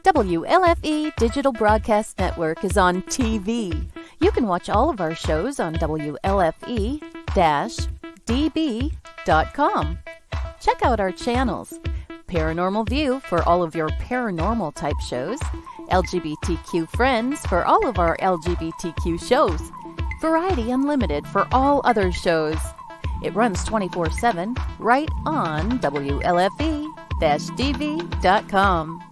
WLFE Digital Broadcast Network is on TV. You can watch all of our shows on WLFE-DB.com. Check out our channels: Paranormal View for all of your paranormal type shows, LGBTQ Friends for all of our LGBTQ shows, Variety Unlimited for all other shows. It runs 24/7 right on WLFE-DB.com.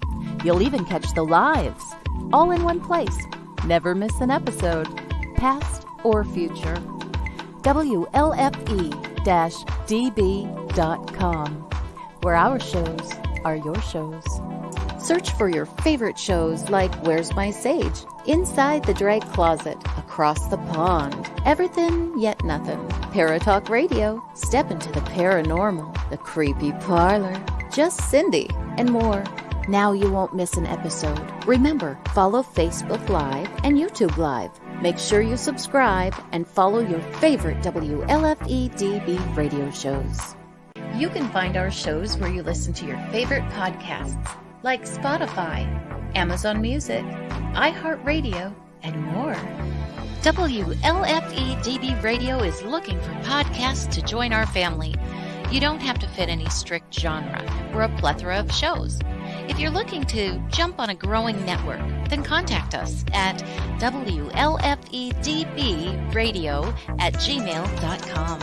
You'll even catch the lives, all in one place. Never miss an episode, past or future. WLFE-DB.com, where our shows are your shows. Search for your favorite shows like Where's My Sage, Inside the Drag Closet, Across the Pond, Everything Yet Nothing, Paratalk Radio, Step into the Paranormal, The Creepy Parlor, Just Cindy, and more. Now you won't miss an episode. Remember, follow Facebook Live and YouTube Live. Make sure you subscribe and follow your favorite WLFE-DB radio shows. You can find our shows where you listen to your favorite podcasts, like Spotify, Amazon Music, iHeartRadio, and more. WLFE-DB Radio is looking for podcasts to join our family. You don't have to fit any strict genre. We're a plethora of shows. If you're looking to jump on a growing network, then contact us at WLFEDBradio@gmail.com.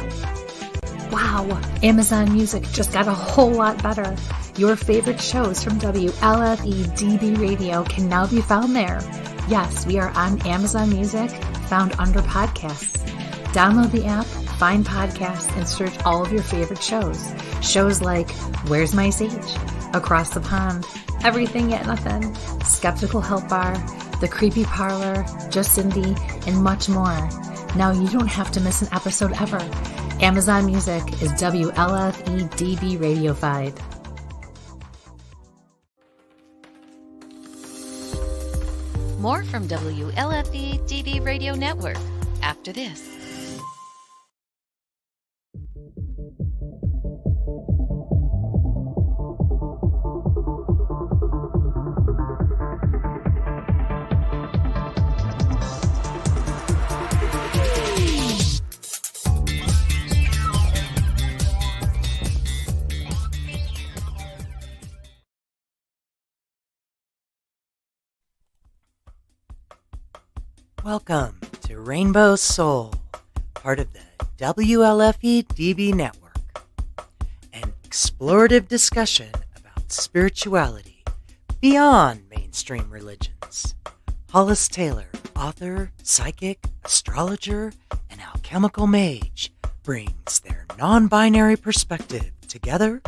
Wow, Amazon Music just got a whole lot better. Your favorite shows from WLFE-DB Radio can now be found there. Yes, we are on Amazon Music, found under podcasts. Download the app, find podcasts, and search all of your favorite shows. Shows like Where's My Sage, Across the Pond, Everything Yet Nothing, Skeptical Help Bar, The Creepy Parlor, Just Cindy, and much more. Now you don't have to miss an episode ever. Amazon Music is WLFE-DB Radiofied. More from WLFE-DB Radio Network after this. Welcome to Rainbow Soul, part of the WLFE-DB network, an explorative discussion about spirituality beyond mainstream religions. Hollis Taylor, author, psychic, astrologer, and alchemical mage, brings their non-binary perspective together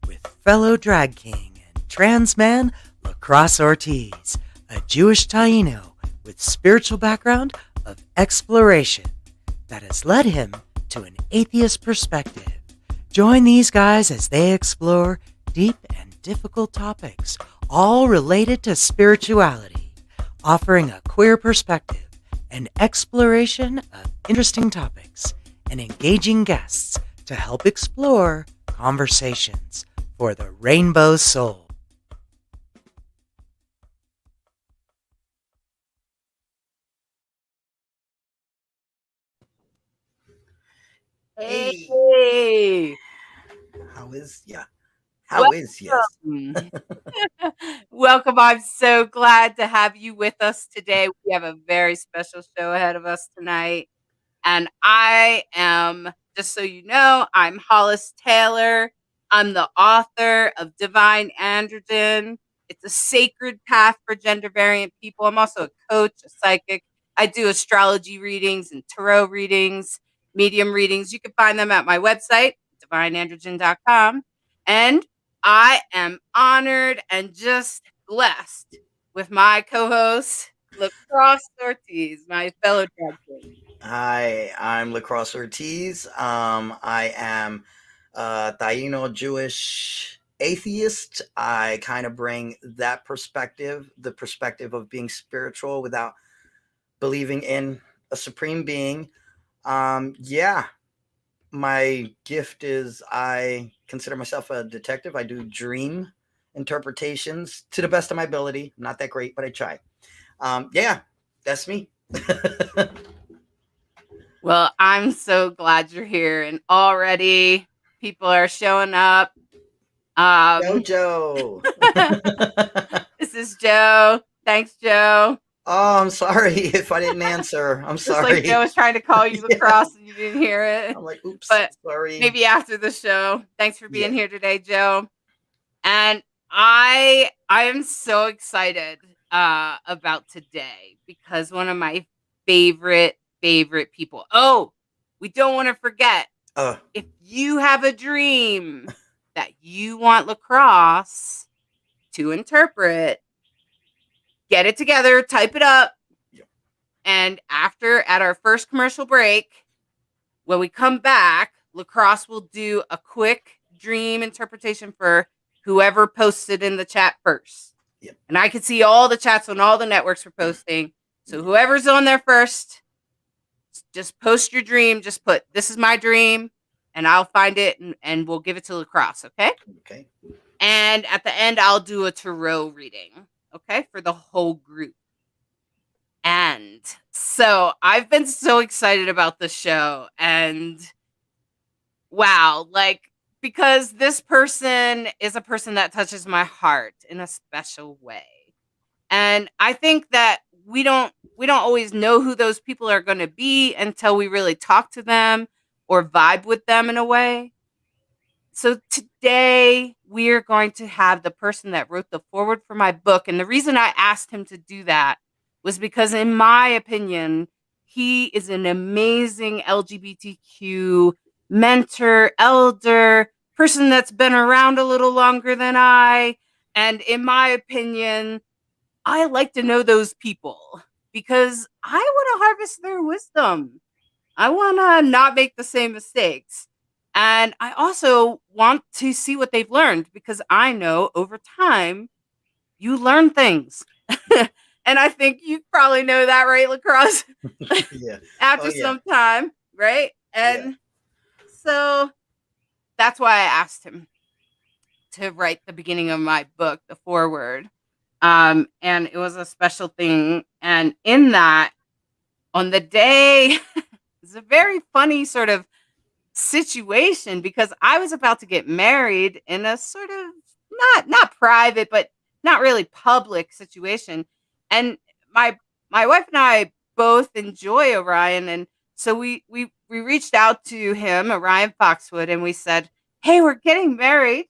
with fellow drag king and trans man LaCrosse Ortiz, a Jewish Taino with spiritual background of exploration that has led him to an atheist perspective. Join these guys as they explore deep and difficult topics, all related to spirituality, offering a queer perspective and exploration of interesting topics and engaging guests to help explore conversations for the Rainbow Soul. Hey, How is ya? Welcome. I'm so glad to have you with us today. We have a very special show ahead of us tonight. And I am, just so you know, I'm Hollis Taylor. I'm the author of Divine Androgyne. It's a sacred path for gender variant people. I'm also a coach, a psychic. I do astrology readings and tarot readings, medium readings. You can find them at my website, divineandrogyne.com. And I am honored and just blessed with my co-host, LaCrosse Ortiz, my fellow drag queen. Hi, I'm LaCrosse Ortiz. I am a Taino Jewish atheist. I kind of bring that perspective, the perspective of being spiritual without believing in a supreme being. My gift is I consider myself a detective. I do dream interpretations to the best of my ability. I'm not that great, but I try. Yeah, that's me. Well, I'm so glad you're here, and already people are showing up. Joe. This is Joe. Thanks, Joe. Oh, I'm sorry if I didn't answer. I'm Just like Joe sorry. was trying to call you Yeah. lacrosse and you didn't hear it. I'm like, oops, But sorry. maybe after the show. Thanks for being Yeah. here today, Joe. And I am so excited about today because one of my favorite people. Oh, we don't want to forget, if you have a dream that you want lacrosse to interpret, get it together, type it up. Yep. And at our first commercial break, when we come back, lacrosse will do a quick dream interpretation for whoever posted in the chat first. Yep. And I can see all the chats on all the networks we're posting. So whoever's on there first, just post your dream. Just put, this is my dream, and I'll find it and we'll give it to lacrosse, okay? Okay. And at the end, I'll do a tarot reading, okay, for the whole group. And so I've been so excited about the show, and wow, because this person is a person that touches my heart in a special way. And I think that we don't always know who those people are going to be until we really talk to them or vibe with them in a way. So today we are going to have the person that wrote the foreword for my book. And the reason I asked him to do that was because, in my opinion, he is an amazing LGBTQ mentor, elder, person that's been around a little longer than I. And in my opinion, I like to know those people because I want to harvest their wisdom. I want to not make the same mistakes. And I also want to see what they've learned, because I know over time you learn things. And I think you probably know that, right, lacrosse? Yeah. After some time, right? And so that's why I asked him to write the beginning of my book, the foreword. And it was a special thing. And in that, on the day, it's a very funny sort of situation, because I was about to get married in a sort of not private, but not really public situation. And my wife and I both enjoy Orion, and so we reached out to him, Orion Foxwood, and we said, "Hey, we're getting married."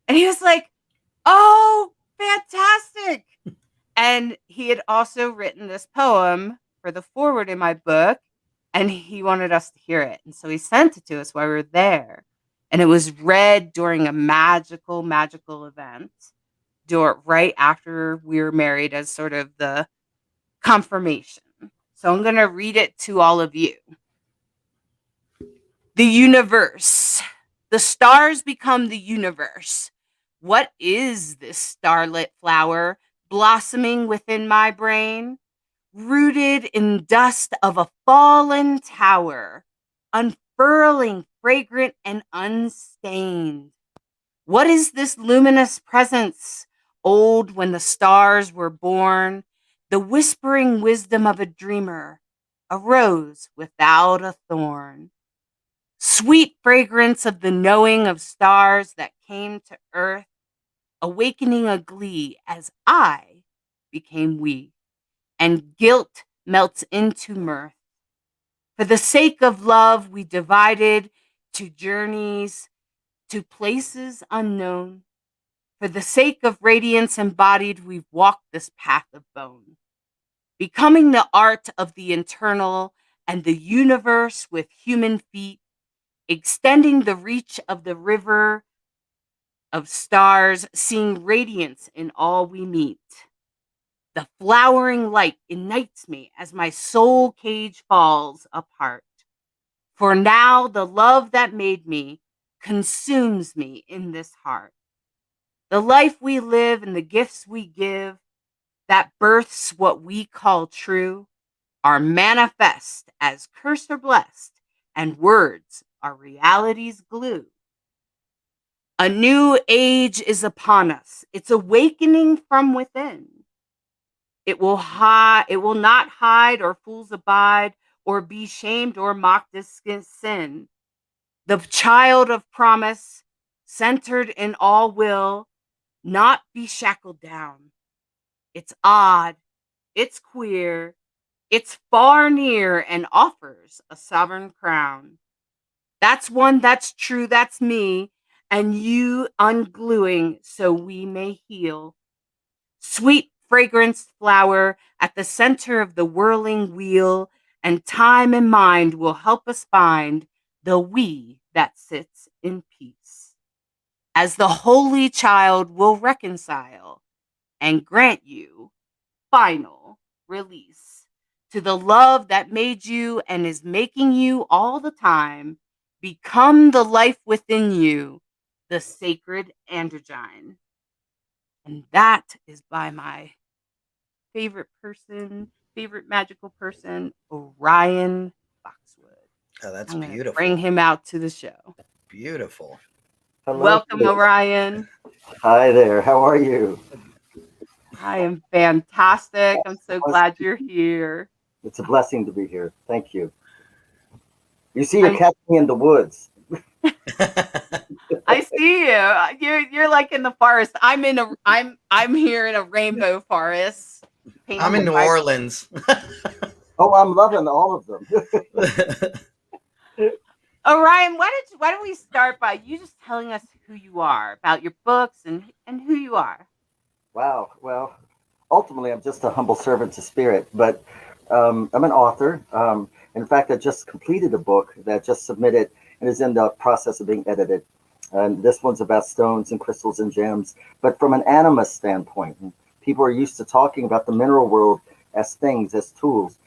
And he was like, "Oh, fantastic." And he had also written this poem for the foreword in my book, and he wanted us to hear it. And so he sent it to us while we were there. And it was read during a magical event right after we were married, as sort of the confirmation. So I'm going to read it to all of you. The universe. The stars become the universe. What is this starlit flower blossoming within my brain? Rooted in dust of a fallen tower, unfurling, fragrant, and unstained. What is this luminous presence, old when the stars were born? The whispering wisdom of a dreamer, a rose without a thorn. Sweet fragrance of the knowing of stars that came to earth, awakening a glee as I became we. And guilt melts into mirth. For the sake of love, we divided to journeys, to places unknown. For the sake of radiance embodied, we've walked this path of bone. Becoming the art of the internal and the universe with human feet, extending the reach of the river of stars, seeing radiance in all we meet. The flowering light ignites me as my soul cage falls apart. For now the love that made me consumes me in this heart. The life we live and the gifts we give that births what we call true are manifest as cursed or blessed, and words are reality's glue. A new age is upon us. It's awakening from within. It will not hide or fools abide or be shamed or mocked as sin. The child of promise, centered in all, will not be shackled down. It's odd, it's queer, it's far near, and offers a sovereign crown. That's one, that's true, that's me, and you ungluing so we may heal. Sweet fragranced flower at the center of the whirling wheel, and time and mind will help us find the we that sits in peace. As the holy child will reconcile and grant you final release to the love that made you and is making you all the time become the life within you, the sacred Androgyne. And that is by my favorite magical person, Orion Foxwood. Oh, that's I'm going to beautiful. bring him out to the show. Beautiful. Hello. Welcome, Orion. Hi there. How are you? I am fantastic. I'm so glad you're here. It's a blessing to be here. Thank you. You see, you catch me in the woods. I see you. You're like in the forest. I'm here in a rainbow forest. I'm in New Orleans. Oh, I'm loving all of them. Orion, why don't we start by you just telling us who you are, about your books and who you are? Wow. Well, ultimately, I'm just a humble servant to spirit, but I'm an author. In fact, I just completed a book that I just submitted and is in the process of being edited. And this one's about stones and crystals and gems, but from an animist standpoint. People are used to talking about the mineral world as things, as tools.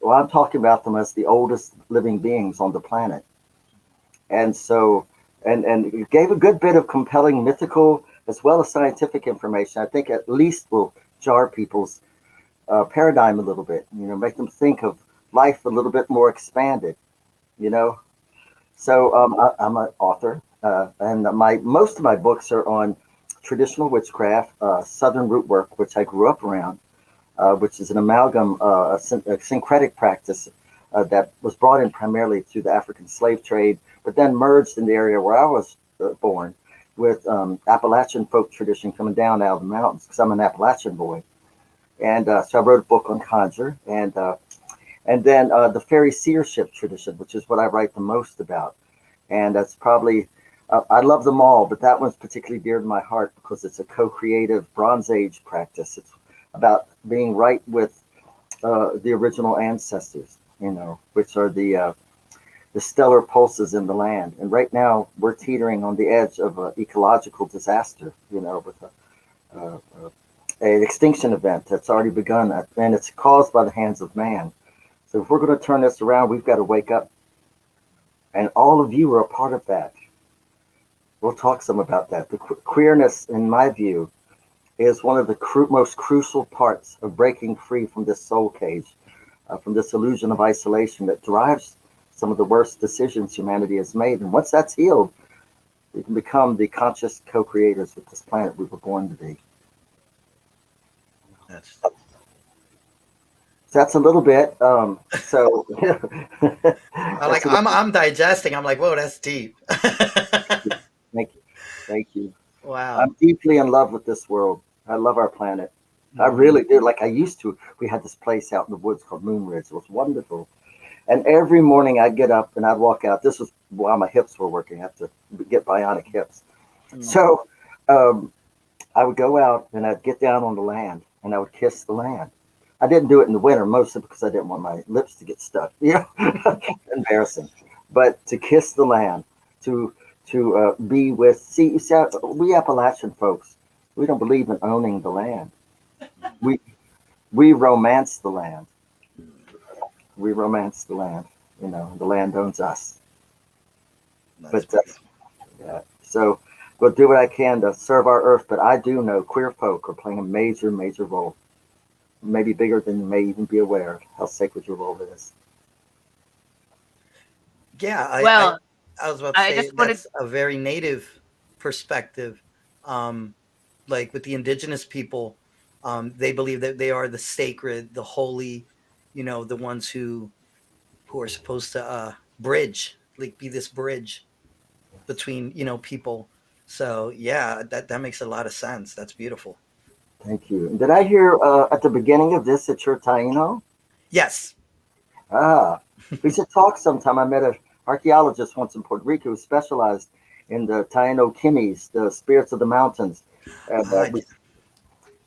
Well, I'm talking about them as the oldest living beings on the planet. And so, and it gave a good bit of compelling mythical as well as scientific information. I think at least will jar people's paradigm a little bit, make them think of life a little bit more expanded, So I'm an author, and most of my books are on traditional witchcraft, Southern root work, which I grew up around, which is an amalgam, a syncretic practice that was brought in primarily through the African slave trade, but then merged in the area where I was born with Appalachian folk tradition coming down out of the mountains, because I'm an Appalachian boy. And so I wrote a book on conjure, and then the fairy seership tradition, which is what I write the most about. And that's probably, I love them all, but that one's particularly dear to my heart because it's a co-creative Bronze Age practice. It's about being right with the original ancestors, which are the stellar pulses in the land. And right now we're teetering on the edge of an ecological disaster, with an extinction event that's already begun, and it's caused by the hands of man. So if we're going to turn this around, we've got to wake up. And all of you are a part of that. We'll talk some about that. The queerness, in my view, is one of the most crucial parts of breaking free from this soul cage, from this illusion of isolation that drives some of the worst decisions humanity has made. And once that's healed, we can become the conscious co-creators with this planet we were born to be. That's a little bit. I'm digesting. I'm like, whoa, that's deep. Thank you. Wow. I'm deeply in love with this world. I love our planet. I really do. Like I used to. We had this place out in the woods called Moon Ridge. It was wonderful. And every morning I'd get up and I'd walk out. This was while my hips were working. I have to get bionic hips. So I would go out and I'd get down on the land and I would kiss the land. I didn't do it in the winter, mostly because I didn't want my lips to get stuck. Embarrassing. But to kiss the land, to be with. We Appalachian folks, we don't believe in owning the land. We romance the land. We romance the land. The land owns us. So we'll do what I can to serve our earth. But I do know queer folk are playing a major, major role. Maybe bigger than you may even be aware of how sacred your role is. Yeah, I was about to say that's a very native perspective, like with the indigenous people, they believe that they are the sacred, the holy, the ones who are supposed to bridge, like be this bridge between people. So yeah, that makes a lot of sense. That's beautiful. Thank you. Did I hear at the beginning of this that you're Taino? Yes. Ah, we should talk sometime. I met an archaeologist once in Puerto Rico who specialized in the Taino Kimis, the spirits of the mountains. And uh,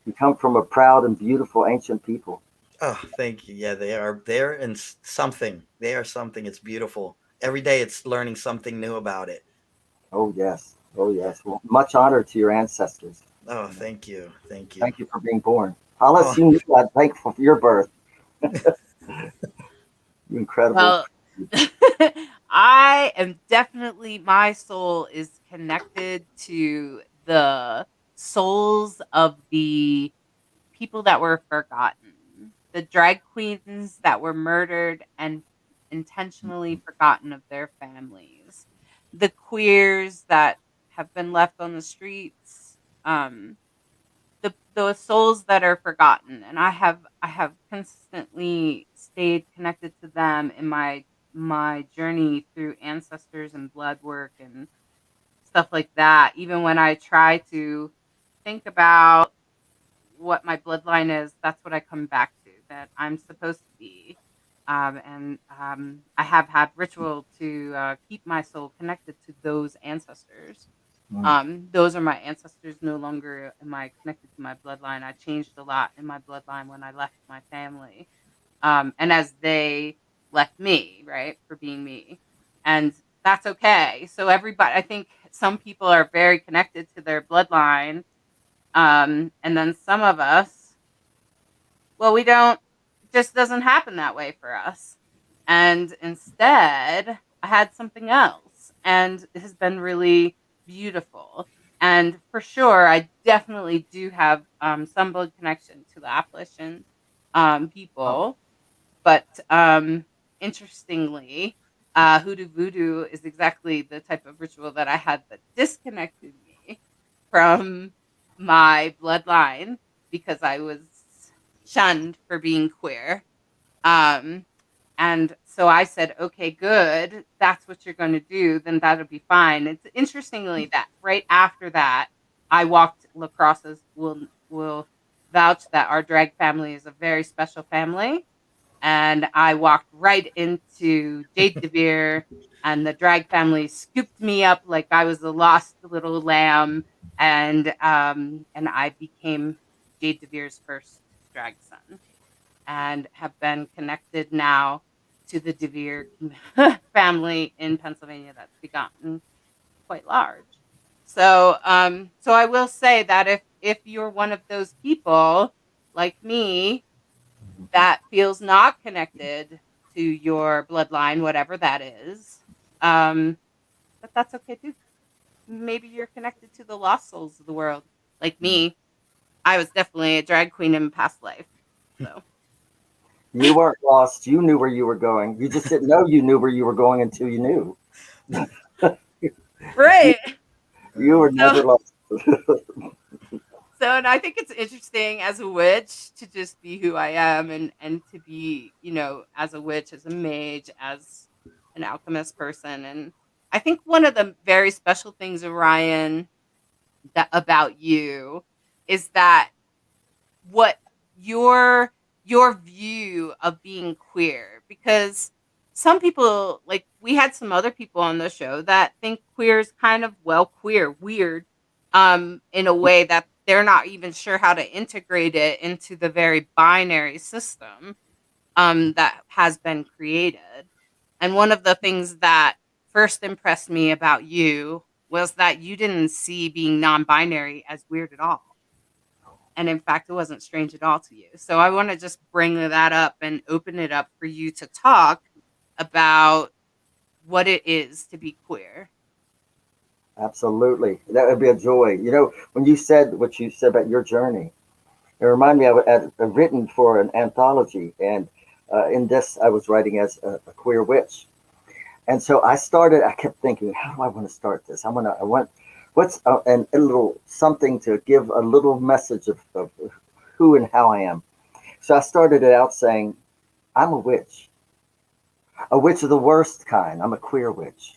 we come from a proud and beautiful ancient people. oh, thank you. Yeah, they're in something. They are something. It's beautiful. Every day it's learning something new about it. Oh, yes. Oh, yes. Well, much honor to your ancestors. Oh, thank you. Thank you. Thank you for being born. Unless Oh, you knew, I'm thankful for your birth. You incredible. Well, I am definitely, my soul is connected to the souls of the people that were forgotten, the drag queens that were murdered and intentionally forgotten of their families, the queers that have been left on the streets, the souls that are forgotten. And I have consistently stayed connected to them in my journey through ancestors and blood work and stuff like that. Even when I try to think about what my bloodline is, that's what I come back to, that I'm supposed to be. And I have had ritual to keep my soul connected to those ancestors. Mm. Those are my ancestors. No longer am I connected to my bloodline. I changed a lot in my bloodline when I left my family. And as they left me, right, for being me. And that's okay. So everybody, I think some people are very connected to their bloodline. And then some of us, well, we don't, it just doesn't happen that way for us. And instead, I had something else, and it has been really beautiful. And for sure, I definitely do have some blood connection to the Appalachian Oh, people. But interestingly, hoodoo voodoo is exactly the type of ritual that I had that disconnected me from my bloodline because I was shunned for being queer. Um, and so I said, okay, good. That's what you're going to do. Then that'll be fine. It's interestingly that right after that, I walked lacrosses will vouch that our drag family is a very special family. And I walked right into Jade DeVere, and the drag family scooped me up like I was a lost little lamb, and I became Jade DeVere's first drag son, and have been connected now to the DeVere family in Pennsylvania that's begotten quite large. So I will say that if you're one of those people like me that feels not connected to your bloodline, whatever that is, but that's okay too. Maybe you're connected to the lost souls of the world, like me. I was definitely a drag queen in past life. So you weren't lost. You knew where you were going. You just didn't know you knew where you were going until you knew. You, right. you were So never lost. and I think it's interesting as a witch to just be who I am and to be, as a witch, as a mage, as an alchemist person. And I think one of the very special things, Orion, that about you is that what your view of being queer, because some people, like we had some other people on the show that think queer is kind of, well, queer weird, in a way that they're not even sure how to integrate it into the very binary system that has been created. And one of the things that first impressed me about you was that you didn't see being non-binary as weird at all. And in fact, it wasn't strange at all to you. So I want to just bring that up and open it up for you to talk about what it is to be queer. Absolutely. That would be a joy. You know, when you said what you said about your journey, it reminded me I had written for an anthology. And in this, I was writing as a queer witch. And so I kept thinking, how do I want to start this? I want What's and a little something to give a little message of who and how I am. So I started it out saying, I'm a witch of the worst kind. I'm a queer witch.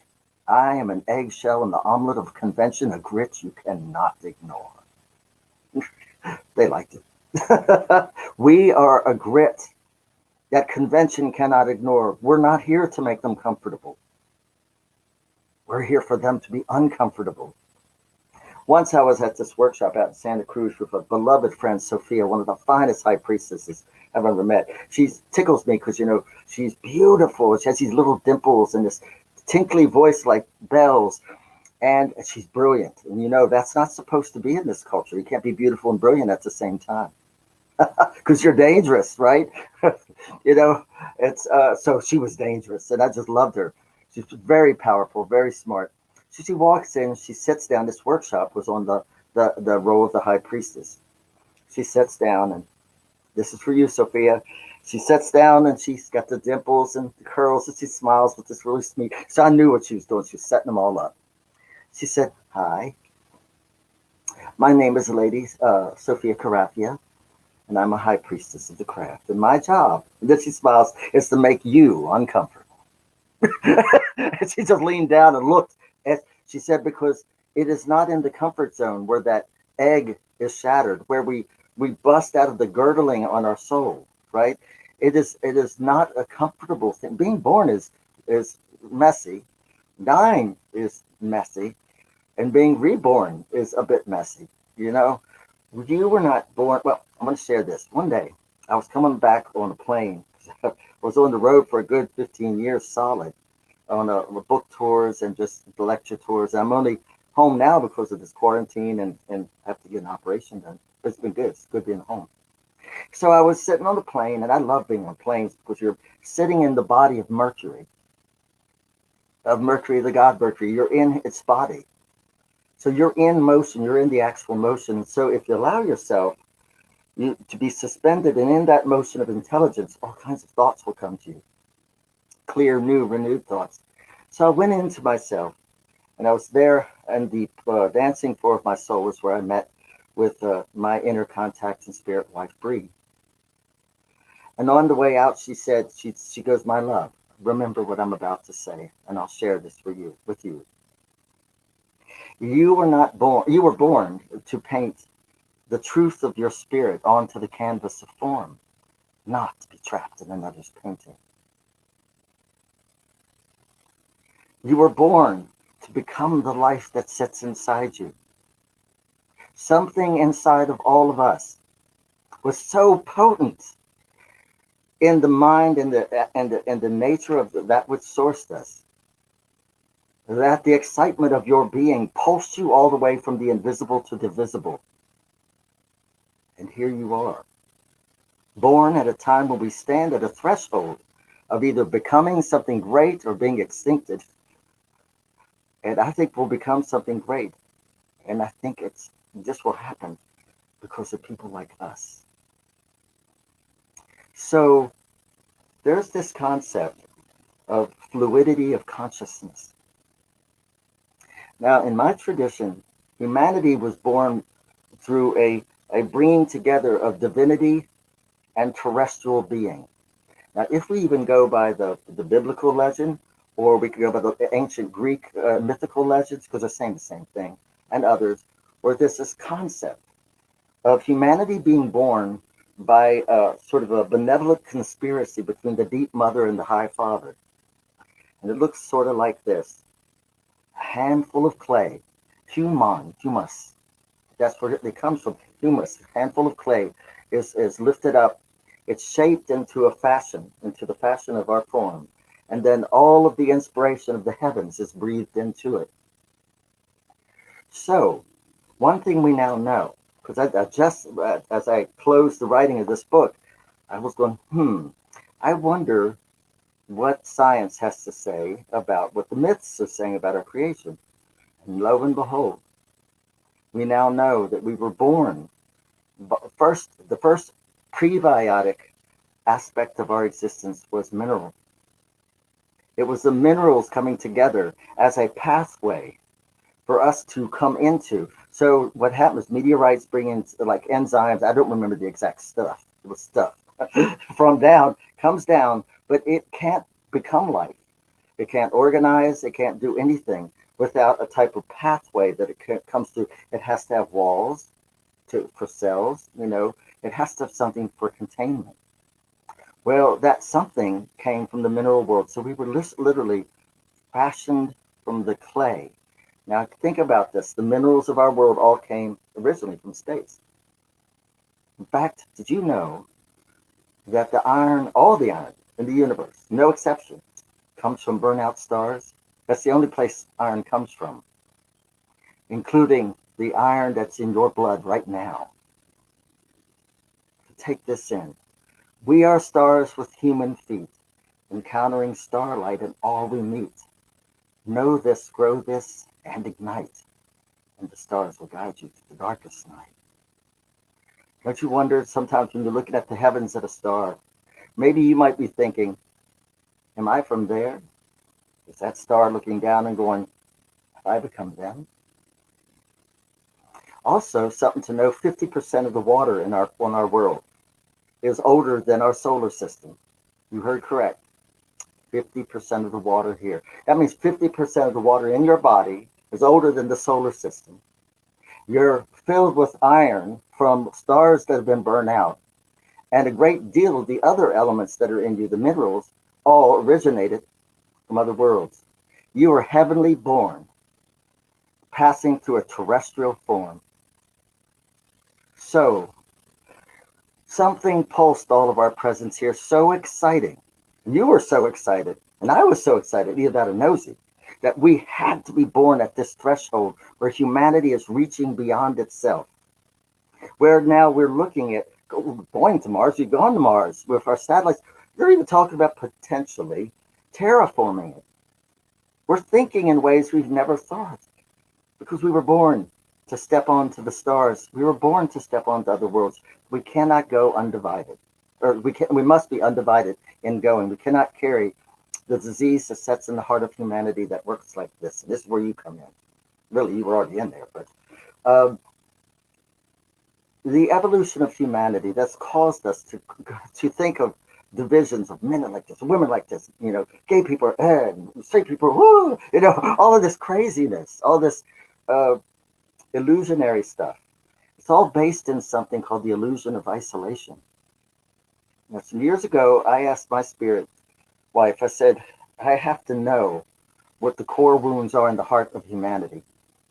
I am an eggshell in the omelet of convention, a grit you cannot ignore. They liked it. We are a grit that convention cannot ignore. We're not here to make them comfortable. We're here for them to be uncomfortable. Once I was at this workshop out in Santa Cruz with a beloved friend, Sophia, one of the finest high priestesses I've ever met. She tickles me because, she's beautiful. She has these little dimples and this tinkly voice like bells. And she's brilliant. And, that's not supposed to be in this culture. You can't be beautiful and brilliant at the same time because you're dangerous, right? It's so she was dangerous and I just loved her. She's very powerful, very smart. So she walks in, she sits down. This workshop was on the role of the high priestess. She sits down, and this is for you, Sophia. She sits down and she's got the dimples and the curls, and she smiles with this really sweet. So I knew what she was doing. She was setting them all up. She said, "Hi, my name is Lady Sophia Carafia, and I'm a high priestess of the craft. And my job," and then she smiles, "is to make you uncomfortable." And she just leaned down and looked. She said, because it is not in the comfort zone where that egg is shattered, where we bust out of the girdling on our soul, right? It is not a comfortable thing. Being born is messy. Dying is messy. And being reborn is a bit messy. You were not born. Well, I'm going to share this. One day, I was coming back on a plane. I was on the road for a good 15 years solid on book tours and just the lecture tours. I'm only home now because of this quarantine and have to get an operation done. But it's been good. It's good being home. So I was sitting on the plane, and I love being on planes because you're sitting in the body of Mercury, the god Mercury. You're in its body. So you're in motion. You're in the actual motion. So if you allow yourself to be suspended and in that motion of intelligence, all kinds of thoughts will come to you. Clear, new, renewed thoughts. So I went into myself, and I was there, and the dancing floor of my soul was where I met with my inner contact and spirit wife, Bree. And on the way out, she said, she goes, "My love, remember what I'm about to say, and I'll share this with you. You were born to paint the truth of your spirit onto the canvas of form, not to be trapped in another's painting. You were born to become the life that sits inside you. Something inside of all of us was so potent in the mind and the nature of that which sourced us, that the excitement of your being pulsed you all the way from the invisible to the visible. And here you are, born at a time when we stand at a threshold of either becoming something great or being extincted. And I think we'll become something great. And I think this will happen because of people like us. So there's this concept of fluidity of consciousness. Now, in my tradition, humanity was born through a bringing together of divinity and terrestrial being. Now, if we even go by the biblical legend, or we could go by the ancient Greek mythical legends, because they're saying the same thing, and others, where there's this concept of humanity being born by sort of a benevolent conspiracy between the deep mother and the high father. And it looks sort of like this. A handful of clay, humus. That's where it comes from, humus. A handful of clay is lifted up. It's shaped into the fashion of our form. And then all of the inspiration of the heavens is breathed into it. So, one thing we now know, because I just, as I closed the writing of this book, I was going, I wonder what science has to say about what the myths are saying about our creation. And lo and behold, we now know that we were born. The first prebiotic aspect of our existence was mineral. It was the minerals coming together as a pathway for us to come into. So what happens, meteorites bring in like enzymes. I don't remember the exact stuff. It was stuff from down, comes down, but it can't become life. It can't organize. It can't do anything without a type of pathway that it comes through. It has to have walls for cells, it has to have something for containment. Well, that something came from the mineral world. So we were literally fashioned from the clay. Now think about this. The minerals of our world all came originally from space. In fact, did you know that the iron, all the iron in the universe, no exception, comes from burnout stars? That's the only place iron comes from, including the iron that's in your blood right now. Take this in. We are stars with human feet, encountering starlight in all we meet. Know this, grow this, and ignite, and the stars will guide you to the darkest night. Don't you wonder sometimes when you're looking at the heavens at a star, maybe you might be thinking, am I from there? Is that star looking down and going, have I become them? Also, something to know, 50% of the water on our world is older than our solar system. You heard correct. 50% of the water here. That means 50% of the water in your body is older than the solar system. You're filled with iron from stars that have been burned out. And a great deal of the other elements that are in you, the minerals, all originated from other worlds. You are heavenly born, passing through a terrestrial form. So, something pulsed all of our presence here, so exciting. You were so excited, and I was so excited, either that or nosy, that we had to be born at this threshold where humanity is reaching beyond itself. Where now we're looking at going to Mars, we've gone to Mars with our satellites. They're even talking about potentially terraforming it. We're thinking in ways we've never thought because we were born to step onto the stars. We were born to step onto other worlds. We cannot go undivided, or we must be undivided in going. We cannot carry the disease that sets in the heart of humanity that works like this. And this is where you come in. Really, you were already in there, but the evolution of humanity that's caused us to think of divisions of men like this, women like this, gay people, straight people, woo, all of this craziness, all this illusionary stuff. It's all based in something called the illusion of isolation. Now, some years ago, I asked my spirit wife, I said, I have to know what the core wounds are in the heart of humanity.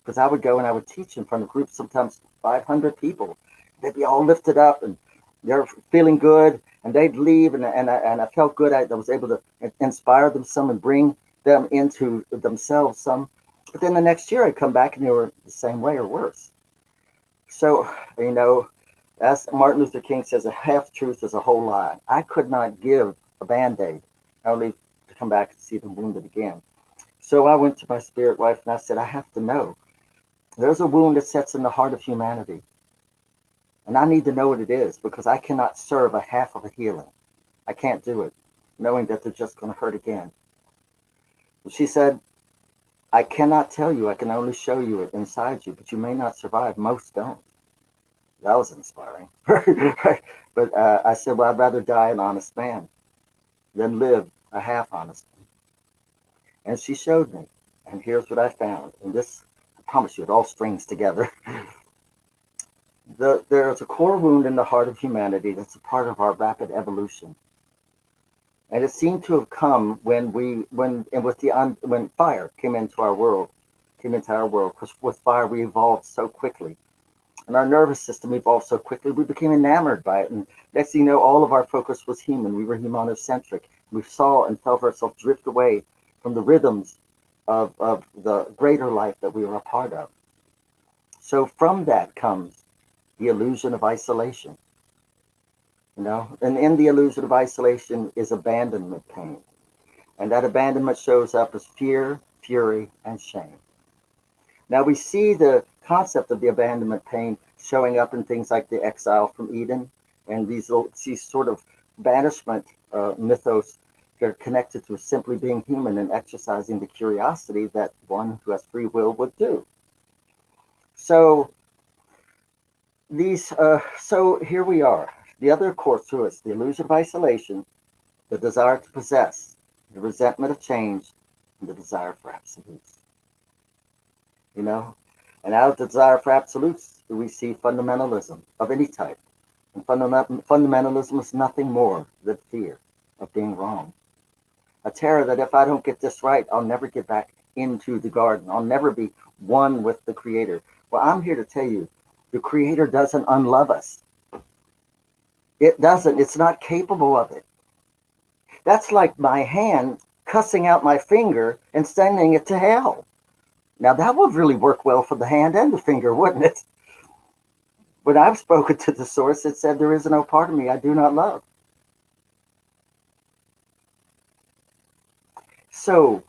Because I would go and I would teach in front of groups, sometimes 500 people. They'd be all lifted up and they're feeling good, and they'd leave, and I felt good. I was able to inspire them some and bring them into themselves some. But then the next year I'd come back and they were the same way or worse. So, as Martin Luther King says, a half-truth is a whole lie. I could not give a Band-Aid, only to come back and see them wounded again. So I went to my spirit wife and I said, I have to know. There's a wound that sets in the heart of humanity. And I need to know what it is because I cannot serve a half of a healing. I can't do it, knowing that they're just going to hurt again. She said, I cannot tell you. I can only show you it inside you, but you may not survive. Most don't. That was inspiring. But I said, well, I'd rather die an honest man than live a half honest man. And she showed me. And here's what I found. And this, I promise you, it all strings together. There's a core wound in the heart of humanity that's a part of our rapid evolution. And it seemed to have come when fire came into our world, because with fire we evolved so quickly. And our nervous system evolved so quickly, we became enamored by it. And next thing you know, all of our focus was human. We were humanocentric. We saw and felt ourselves drift away from the rhythms of the greater life that we were a part of. So from that comes the illusion of isolation. And in the illusion of isolation is abandonment pain. And that abandonment shows up as fear, fury, and shame. Now we see the concept of the abandonment pain showing up in things like the exile from Eden and these sort of banishment mythos that are connected to simply being human and exercising the curiosity that one who has free will would do. So so here we are. The other core to us, the illusion of isolation, the desire to possess, the resentment of change, and the desire for absolutes. You know, and out of the desire for absolutes, we see fundamentalism of any type. And fundamentalism is nothing more than fear of being wrong. A terror that if I don't get this right, I'll never get back into the garden. I'll never be one with the Creator. Well, I'm here to tell you, the Creator doesn't unlove us. It doesn't. It's not capable of it. That's like my hand cussing out my finger and sending it to hell. Now, that would really work well for the hand and the finger, wouldn't it? When I've spoken to the source, it said, there is no part of me I do not love. So,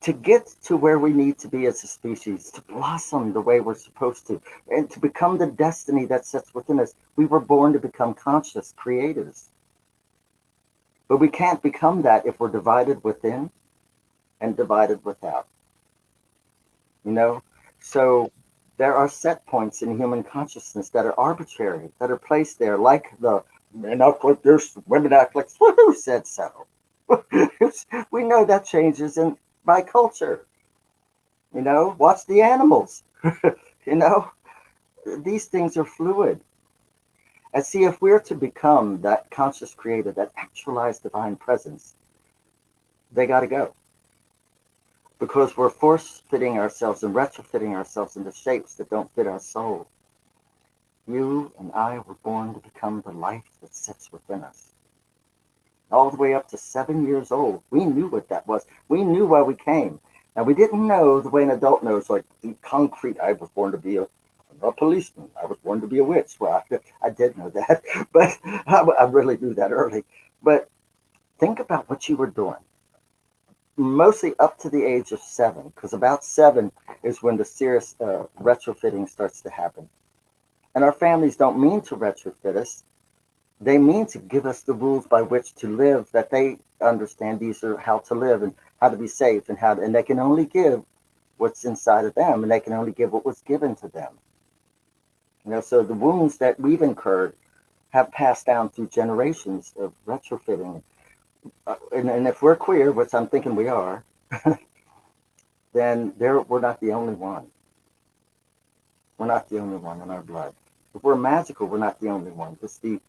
to get to where we need to be as a species, to blossom the way we're supposed to, and to become the destiny that sits within us, we were born to become conscious creators. But we can't become that if we're divided within and divided without. You know? So there are set points in human consciousness that are arbitrary, that are placed there, like the men act like this, women act like, who said so? We know that changes by culture. You know, watch the animals. You know, these things are fluid. And see, if we're to become that conscious creator, that actualized divine presence, they got to go. Because we're force-fitting ourselves and retrofitting ourselves into shapes that don't fit our soul. You and I were born to become the life that sits within us. All the way up to 7 years old, we knew what that was. We knew why we came. Now, we didn't know the way an adult knows, like the concrete, I was born to be a policeman. I was born to be a witch. Well, I did know that, but I really knew that early. But think about what you were doing. Mostly up to the age of 7, because about 7 is when the serious retrofitting starts to happen. And our families don't mean to retrofit us. They mean to give us the rules by which to live, that they understand these are how to live and how to be safe, and they can only give what's inside of them, and they can only give what was given to them. You know, so the wounds that we've incurred have passed down through generations of retrofitting. And if we're queer, which I'm thinking we are, then we're not the only one. We're not the only one in our blood. If we're magical, we're not the only one. Just to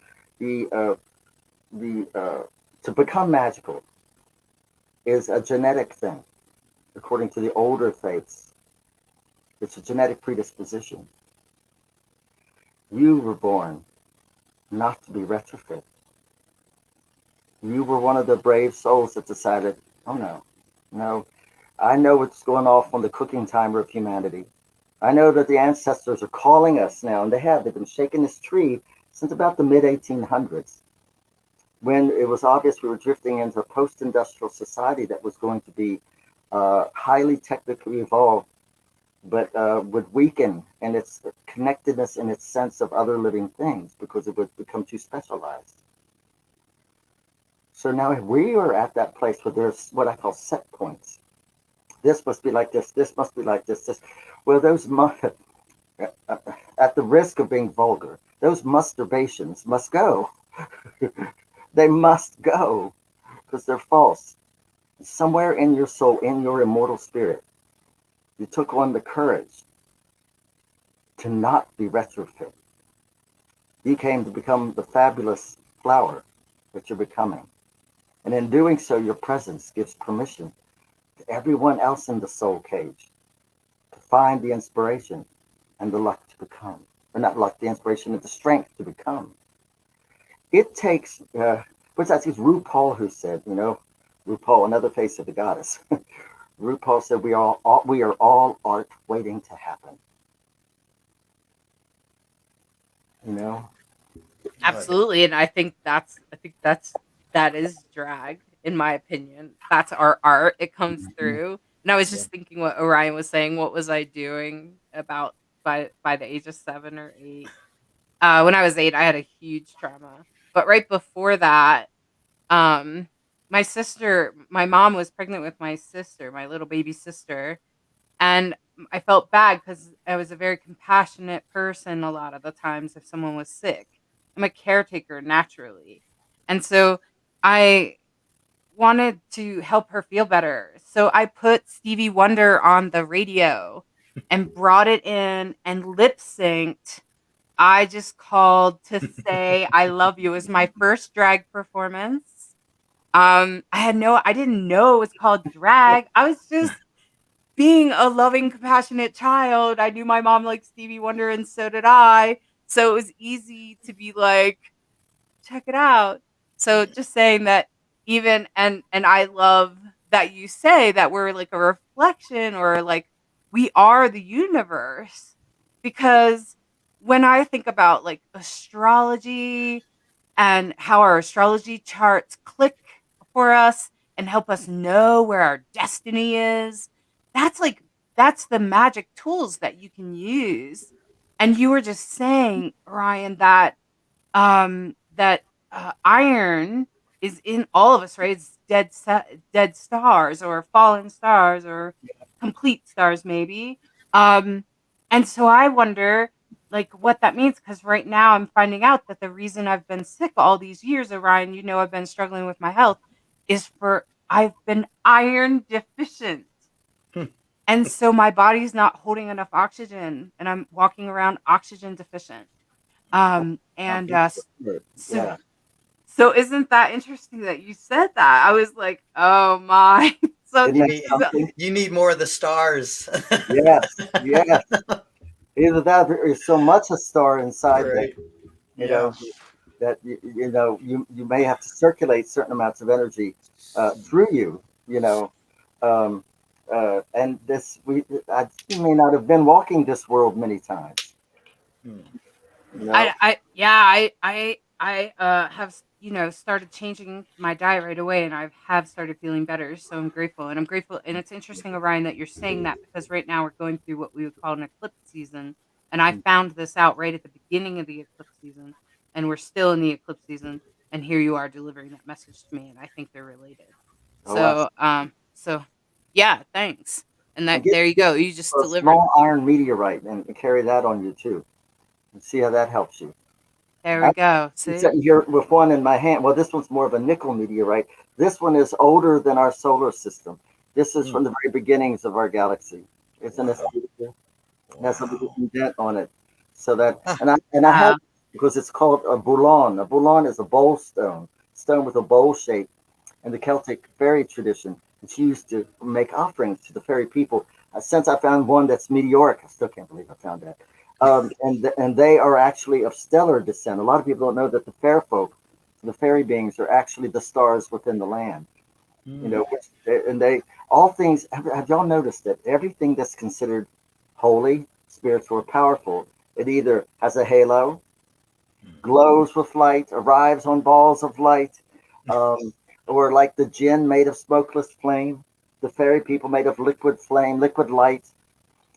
become magical is a genetic thing, according to the older faiths. It's a genetic predisposition. You were born not to be retrofit. You were one of the brave souls that decided, oh no, I know what's going off on the cooking timer of humanity. I know that the ancestors are calling us now, and they've been shaking this tree since about the mid-1800s, when it was obvious we were drifting into a post-industrial society that was going to be highly technically evolved, but would weaken in its connectedness and its sense of other living things because it would become too specialized. So now we are at that place where there's what I call set points. This must be like this. This must be like this. Well, those at the risk of being vulgar, those masturbations must go. They must go because they're false. Somewhere in your soul, in your immortal spirit, you took on the courage to not be retrofit. You came to become the fabulous flower that you're becoming. And in doing so, your presence gives permission to everyone else in the soul cage to find the inspiration and the luck to become. Or not luck, the inspiration and the strength to become. It takes, which I think it's RuPaul who said, RuPaul, another face of the goddess. RuPaul said, we are all art waiting to happen. Absolutely. And I think that is drag, in my opinion. That's our art. It comes through. And I was just thinking what Orion was saying. What was I doing about by the age of 7 or 8? When I was 8, I had a huge trauma. But right before that, my mom was pregnant with my sister, my little baby sister. And I felt bad because I was a very compassionate person a lot of the times if someone was sick. I'm a caretaker naturally. And so I wanted to help her feel better. So I put Stevie Wonder on the radio and brought it in and lip synced. I just called to say I love you. It was my first drag performance. I didn't know it was called drag. I was just being a loving, compassionate child. I knew my mom liked Stevie Wonder and so did I. So it was easy to be like, check it out. So just saying that and I love that you say that we're like a reflection or like we are the universe because when I think about like astrology and how our astrology charts click for us and help us know where our destiny is. That's like that's the magic tools that you can use. And you were just saying, Ryan, that iron is in all of us, right? It's dead stars or fallen stars or complete stars, maybe. Um, and so I wonder, like, what that means because right now I'm finding out that the reason I've been sick all these years, Orion, I've been struggling with my health, is for I've been iron deficient. And so my body's not holding enough oxygen, and I'm walking around oxygen deficient. And so Yeah. so isn't that interesting that you said that? I was like, "Oh my." So Isn't You that need so something? you need more of the stars. Yes, yes. Either that or there's so much a star inside that, Right. you Yeah. know, that you may have to circulate certain amounts of energy through you, you know. Um, and this you may not have been walking this world many times, Hmm. you know. I have started changing my diet right away, and I have started feeling better. So I'm grateful, and it's interesting, Orion, that you're saying that because right now we're going through what we would call an eclipse season, and I found this out right at the beginning of the eclipse season, and we're still in the eclipse season, and here you are delivering that message to me, and I think they're related. Oh, I So yeah, thanks, and and that there you get go, you just a delivered. small iron meteorite and carry that on you too, and see how that helps you. There we I'm go. See. sitting here with one in my hand. Well, this one's more of a nickel meteorite. This one is older than our solar system. This is Hmm. from the very beginnings of our galaxy. Isn't this Wow. beautiful? It has a little Wow. indent on it, so that Ah, and I have Wow. because it's called a boulon. A boulon is a bowl stone with a bowl shape in the Celtic fairy tradition. It's used to make offerings to the fairy people. Since I found one that's meteoric, I still can't believe I found that. And they are actually of stellar descent. A lot of people don't know that the fair folk, the fairy beings, are actually the stars within the land. You hmm. know, and they all things. Have y'all noticed that everything that's considered holy, spiritual, or powerful, it either has a halo, glows with light, arrives on balls of light, um, or like the jinn made of smokeless flame, the fairy people made of liquid flame, liquid light,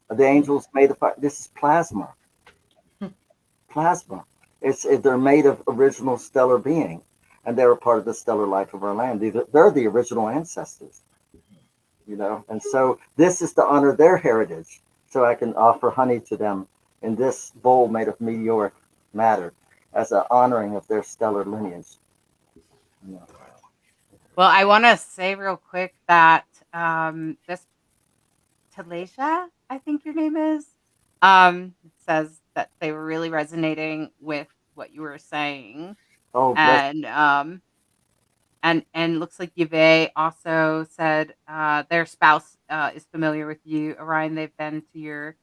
the angels made of fire. This is plasma. Plasma. They're made of original stellar being, and they're a part of the stellar life of our land. They're the original ancestors, you know. And so this is to honor their heritage. So I can offer honey to them in this bowl made of meteoric matter as an honoring of their stellar lineage. You know. Well, I want to say real quick that this Talisha, I think your name is, it says that they were really resonating with what you were saying, Oh, bless. and and looks like Yve also said their spouse is familiar with you, Orion. They've been to your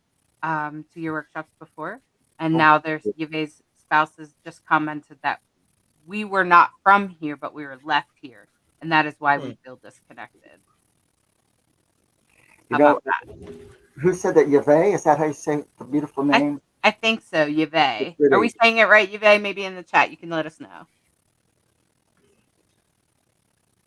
workshops before, and Oh, now there's Yve's spouse has just commented that we were not from here, but we were left here, and that is why Hmm. we feel disconnected. you How about know, that? who said that? Yave? Is that how you say the beautiful I name? I think so, It's Yve. Are we pretty. saying it right, Yve? Maybe in the chat you can let us know.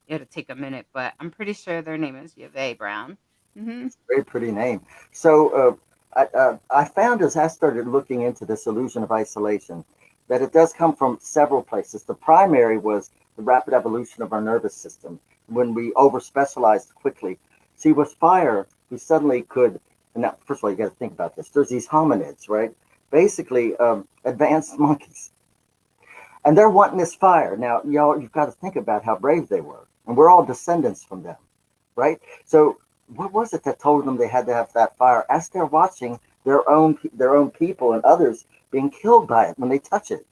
It'll take a minute, but I'm pretty sure their name is Yve Brown. Hmm. Very pretty name. So I found as I started looking into this illusion of isolation that it does come from several places. The primary was the rapid evolution of our nervous system when we over specialized quickly. See, with fire, we suddenly could And now, first of all, you got to think about this. There's these hominids, right? Basically, advanced monkeys, and they're wanting this fire. Now, y'all, you've got to think about how brave they were, and we're all descendants from them, right? So, what was it that told them they had to have that fire? As they're watching their own people and others being killed by it when they touch it,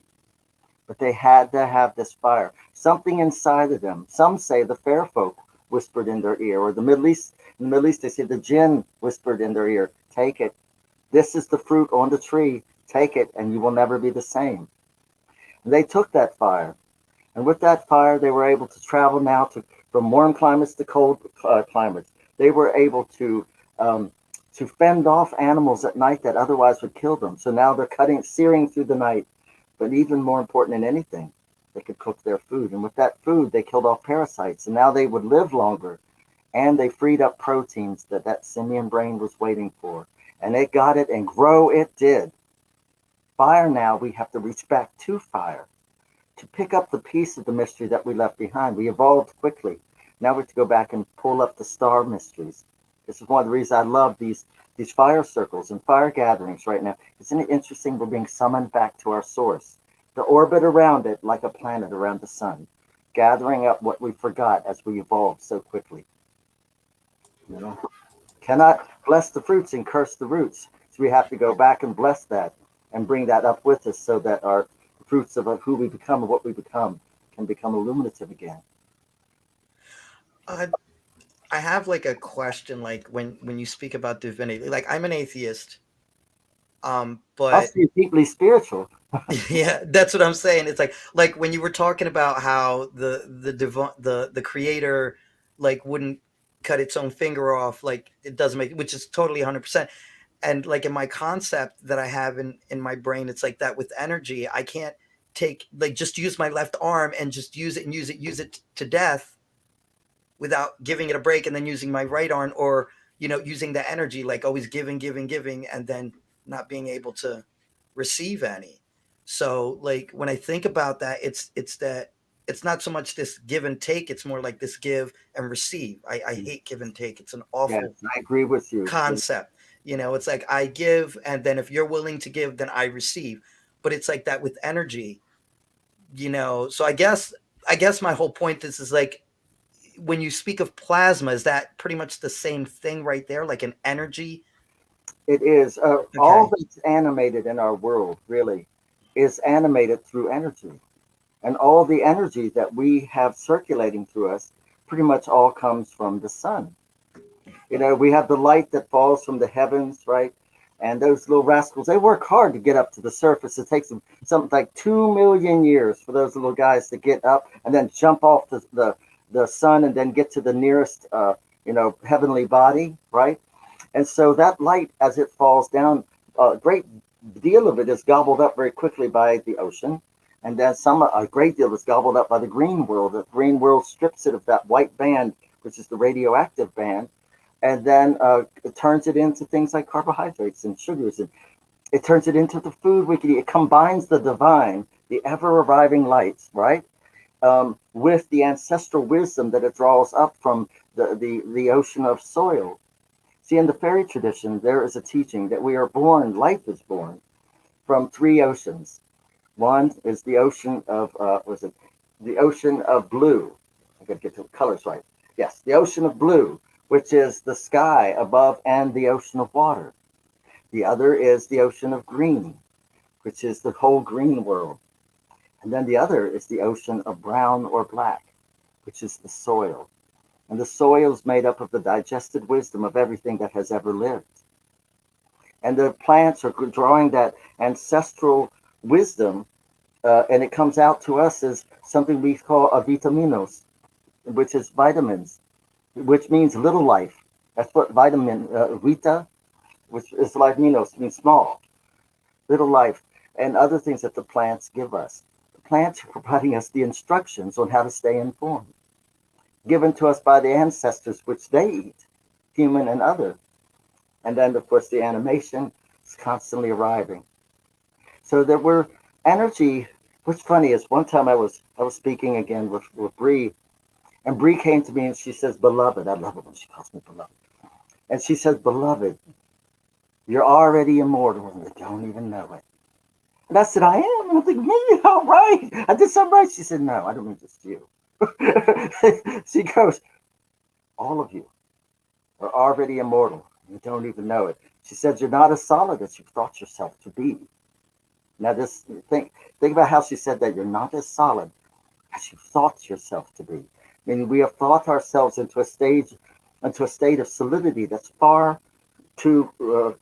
but they had to have this fire. Something inside of them. Some say the fair folk whispered in their ear, or in the Middle East, they say the jinn whispered in their ear, "Take it. This is the fruit on the tree. Take it, and you will never be the same." And they took that fire, and with that fire, they were able to travel now from warm climates to cold climates. They were able to fend off animals at night that otherwise would kill them. So now they're searing through the night. But even more important than anything, they could cook their food. And with that food, they killed off parasites. And now they would live longer. And they freed up proteins that simian brain was waiting for. And it got it, and grow it did. Fire now, we have to reach back to fire to pick up the piece of the mystery that we left behind. We evolved quickly. Now we have to go back and pull up the star mysteries. This is one of the reasons I love these fire circles and fire gatherings right now. Isn't it interesting? We're being summoned back to our source, to orbit around it like a planet around the sun, gathering up what we forgot as we evolved so quickly. You know, cannot bless the fruits and curse the roots. So we have to go back and bless that and bring that up with us so that our fruits of who we become and what we become can become illuminative again. I have like a question, like when you speak about divinity, like I'm an atheist, but Also deeply spiritual. yeah, that's what I'm saying. It's like when you were talking about how the creator like wouldn't cut its own finger off, like it doesn't make, which is totally 100%. And like in my concept that I have in my brain, it's like that with energy. I can't just use my left arm and just use it to death without giving it a break, and then using my right arm, or using the energy, like always giving, and then not being able to receive any. So like when I think about that, it's that it's not so much this give and take, it's more like this give and receive. I hate give and take. It's an awful Yes, I agree with you. concept. It's like I give, and then if you're willing to give, then I receive. But it's like that with energy, so I guess my whole point is like, when you speak of plasma, is that pretty much the same thing right there, like an energy? It is. Okay. All that's animated in our world really is animated through energy. And all the energy that we have circulating through us pretty much all comes from the sun. We have the light that falls from the heavens, right? And those little rascals, they work hard to get up to the surface. It takes them something like 2 million years for those little guys to get up and then jump off the sun and then get to the nearest, heavenly body, right? And so that light, as it falls down, a great deal of it is gobbled up very quickly by the ocean. And then a great deal is gobbled up by the green world. The green world strips it of that white band, which is the radioactive band, and then it turns it into things like carbohydrates and sugars. And it turns it into the food we can eat. It combines the divine, the ever-arriving lights, right? With the ancestral wisdom that it draws up from the ocean of soil. See, in the fairy tradition, there is a teaching that we are born, life is born from 3 oceans. One is the ocean of, the ocean of blue. I got to get the colors right. Yes, the ocean of blue, which is the sky above and the ocean of water. The other is the ocean of green, which is the whole green world. And then the other is the ocean of brown or black, which is the soil. And the soil is made up of the digested wisdom of everything that has ever lived. And the plants are drawing that ancestral wisdom, and it comes out to us as something we call vitaminos, which is vitamins, which means little life. That's what vitamin, vita, which is like minos, means small, little life, and other things that the plants give us. The plants are providing us the instructions on how to stay informed, given to us by the ancestors, which they eat, human and other. And then, of course, the animation is constantly arriving. So there were energy. What's funny is one time I was speaking again with Bree, and Bree came to me and she says, "Beloved," I love it when she calls me beloved. And she says, "Beloved, You're already immortal and you don't even know it. And I said, I am. And I'm thinking, me, all right. I did something right. She said, no, I don't mean just you. She goes, all of you are already immortal. You don't even know it. She said, you're not as solid as you thought yourself to be. Now, this think about how she said that. You're not as solid as you thought yourself to be. Meaning we have thought ourselves into a state of solidity that's far too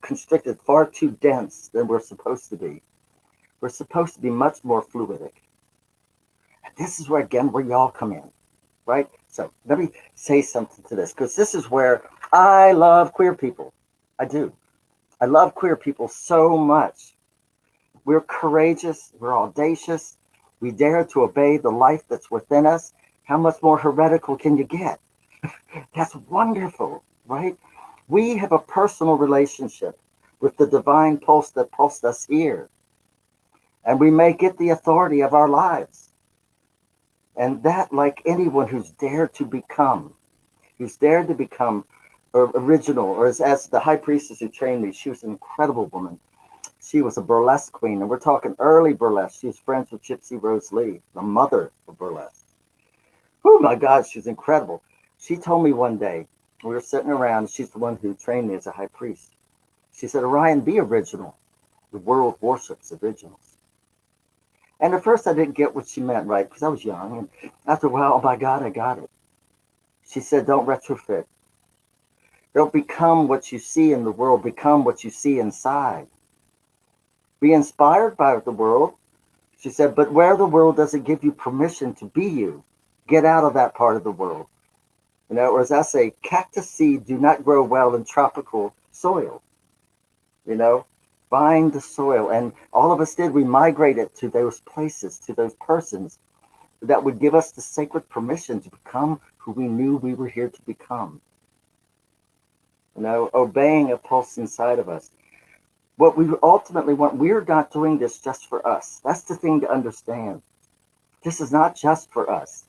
constricted, far too dense than we're supposed to be. We're supposed to be much more fluidic. And this is where, again, where y'all come in, right? So let me say something to this, because this is where I love queer people. I do. I love queer people so much. We're courageous. We're audacious. We dare to obey the life that's within us. How much more heretical can you get? That's wonderful, right? We have a personal relationship with the divine pulse that pulsed us here. And we make it the authority of our lives. And that, like anyone who's dared to become original, or as the high priestess who trained me, she was an incredible woman. She was a burlesque queen, and we're talking early burlesque. She was friends with Gypsy Rose Lee, the mother of burlesque. Oh my God, she's incredible. She told me one day, we were sitting around, and she's the one who trained me as a high priest. She said, Orion, be original. The world worships originals. And at first I didn't get what she meant, right? Because I was young. And after a while, oh my God, I got it. She said, don't retrofit. Don't become what you see in the world. Become what you see inside. Be inspired by the world. She said, but where the world doesn't give you permission to be you, get out of that part of the world. You know, or as I say, cactus seed do not grow well in tropical soil. You know, find the soil. And all of us did. We migrated to those places, to those persons that would give us the sacred permission to become who we knew we were here to become. You know, obeying a pulse inside of us. What we ultimately want, we're not doing this just for us. That's the thing to understand. This is not just for us.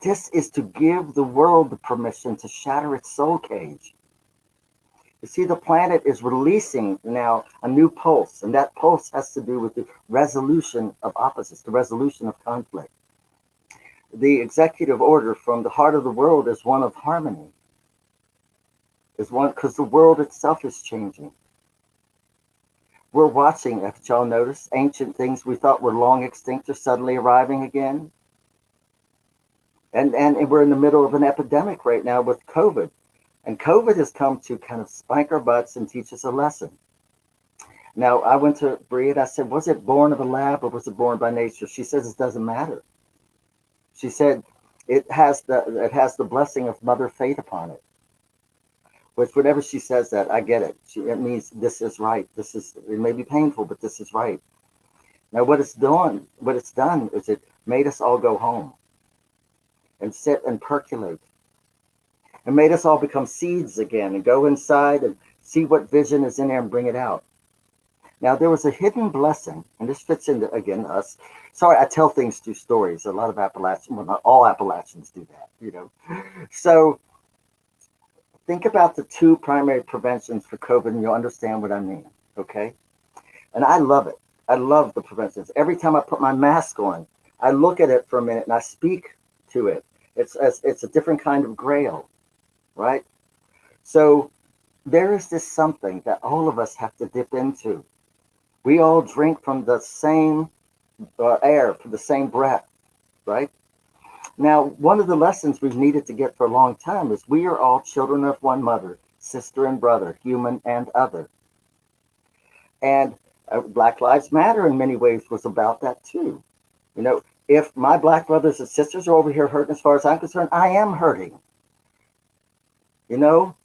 This is to give the world the permission to shatter its soul cage. You see, the planet is releasing now a new pulse, and that pulse has to do with the resolution of opposites, the resolution of conflict. The executive order from the heart of the world is one of harmony. Is one because the world itself is changing. We're watching, if y'all notice, ancient things we thought were long extinct are suddenly arriving again. And we're in the middle of an epidemic right now with COVID. And COVID has come to kind of spank our butts and teach us a lesson. Now, I went to Brie and I said, was it born of a lab or was it born by nature? She says it doesn't matter. She said it has the blessing of Mother Fate upon it. Which whenever she says that, I get it. It means this is right. It may be painful, but this is right. Now, what it's done is it made us all go home and sit and percolate. And made us all become seeds again and go inside and see what vision is in there and bring it out. Now, there was a hidden blessing, and this fits into, again, us. Sorry, I tell things through stories. A lot of Appalachians, well, not all Appalachians do that, you know. So think about the two primary preventions for COVID, and you'll understand what I mean, okay? And I love it. I love the preventions. Every time I put my mask on, I look at it for a minute, and I speak to it. It's a different kind of grail. Right? So there is this something that all of us have to dip into. We all drink from the same air, from the same breath, right? Now, one of the lessons we've needed to get for a long time is we are all children of one mother, sister and brother, human and other. And Black Lives Matter in many ways was about that too. You know, if my Black brothers and sisters are over here hurting as far as I'm concerned, I am hurting. You know,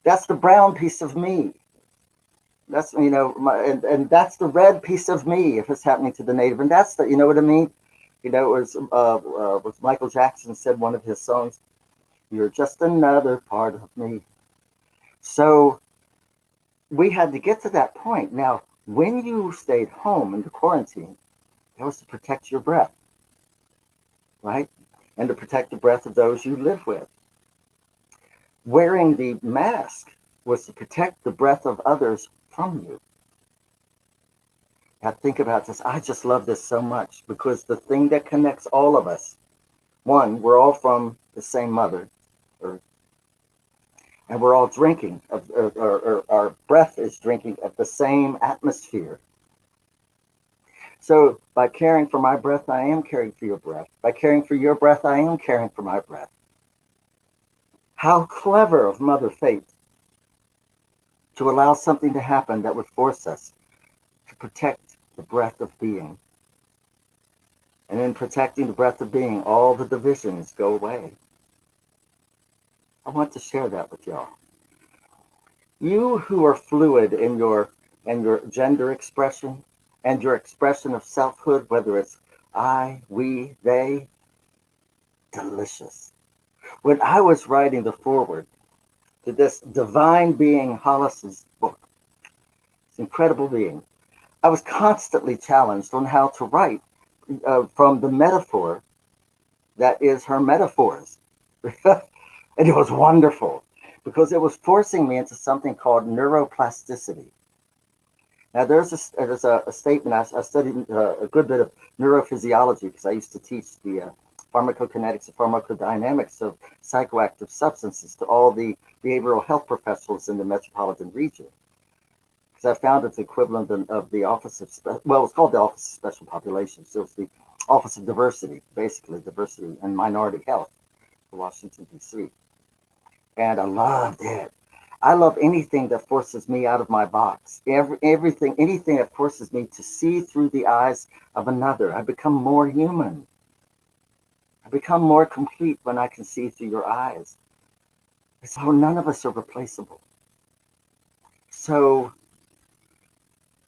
that's the brown piece of me. That's, you know, and that's the red piece of me if it's happening to the native. And that's the, you know what I mean? You know, it was Michael Jackson said one of his songs, you're just another part of me. So we had to get to that point. Now, when you stayed home in the quarantine, that was to protect your breath, right? And to protect the breath of those you live with. Wearing the mask was to protect the breath of others from you. Now think about this. I just love this so much because the thing that connects all of us, one, we're all from the same mother, and we're all drinking, our breath is drinking of the same atmosphere. So by caring for my breath, I am caring for your breath. By caring for your breath, I am caring for my breath. How clever of Mother Fate to allow something to happen that would force us to protect the breath of being. And in protecting the breath of being, all the divisions go away. I want to share that with y'all. You who are fluid in your gender expression and your expression of selfhood, whether it's I, we, they, delicious. When I was writing the foreword to this divine being Hollis's book, this incredible being, I was constantly challenged on how to write from the metaphor that is her metaphors. And it was wonderful because it was forcing me into something called neuroplasticity. Now, there's a statement. I studied a good bit of neurophysiology because I used to teach the pharmacokinetics and pharmacodynamics of psychoactive substances to all the behavioral health professionals in the metropolitan region. Because I found it's equivalent of the Office of, it's called the Office of Special Populations. So it's the Office of Diversity, basically diversity and minority health for Washington, D.C. And I loved it. I love anything that forces me out of my box. Anything that forces me to see through the eyes of another. I become more human. I become more complete when I can see through your eyes. So none of us are replaceable. So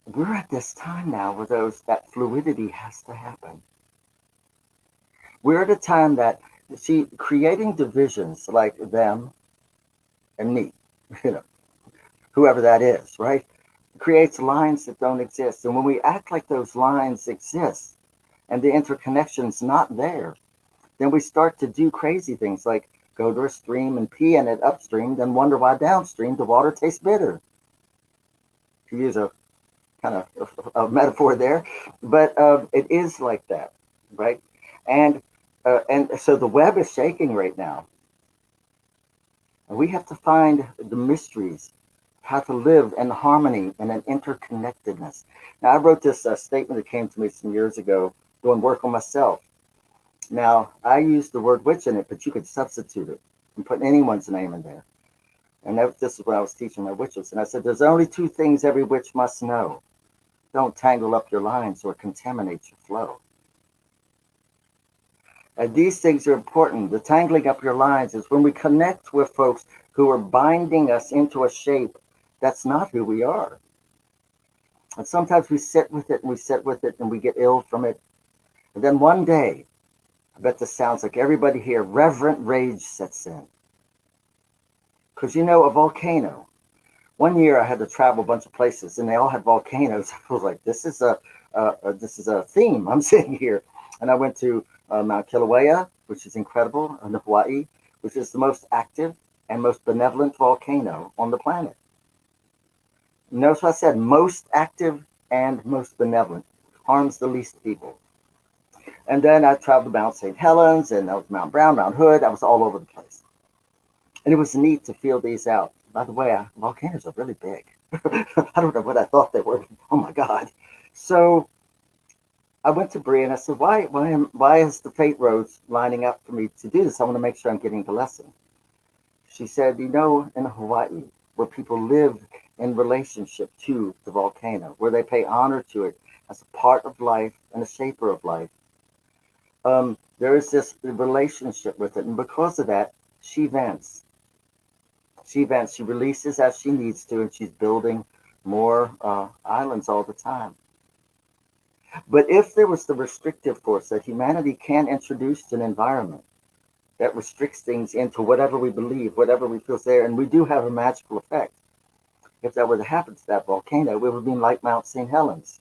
we're at this time now where that fluidity has to happen. We're at a time that, creating divisions like them and me, whoever that is, right? Creates lines that don't exist. And when we act like those lines exist and the interconnection's not there, then we start to do crazy things like go to a stream and pee in it upstream, then wonder why downstream the water tastes bitter. To use a kind of a metaphor there, but it is like that, right? And so the web is shaking right now. And we have to find the mysteries, how to live in harmony and an interconnectedness. Now, I wrote this statement that came to me some years ago doing work on myself. Now, I used the word witch in it, but you could substitute it and put anyone's name in there. And this is what I was teaching my witches. And I said, there's only two things every witch must know. Don't tangle up your lines or contaminate your flow. And these things are important. The tangling up your lines is when we connect with folks who are binding us into a shape that's not who we are. And sometimes we sit with it and we sit with it and we get ill from it. And then one day, I bet this sounds like everybody here, reverent rage sets in. Because a volcano. One year I had to travel a bunch of places and they all had volcanoes. I was like, this is a theme I'm seeing here. And I went to Mount Kilauea, which is incredible, in Hawaii, which is the most active and most benevolent volcano on the planet. Notice what I said, most active and most benevolent, harms the least people. And then I traveled to Mount St. Helens and Mount Brown, Mount Hood. I was all over the place. And it was neat to feel these out. By the way, volcanoes are really big. I don't know what I thought they were. Oh my God. So I went to Brie and I said, why is the fate roads lining up for me to do this? I want to make sure I'm getting the lesson. She said, in Hawaii, where people live in relationship to the volcano, where they pay honor to it as a part of life and a shaper of life, there is this relationship with it. And because of that, she vents. She releases as she needs to, and she's building more islands all the time. But if there was the restrictive force that humanity can introduce to an environment that restricts things into whatever we believe, whatever we feel is there, and we do have a magical effect. If that were to happen to that volcano, it would be like Mount St. Helens.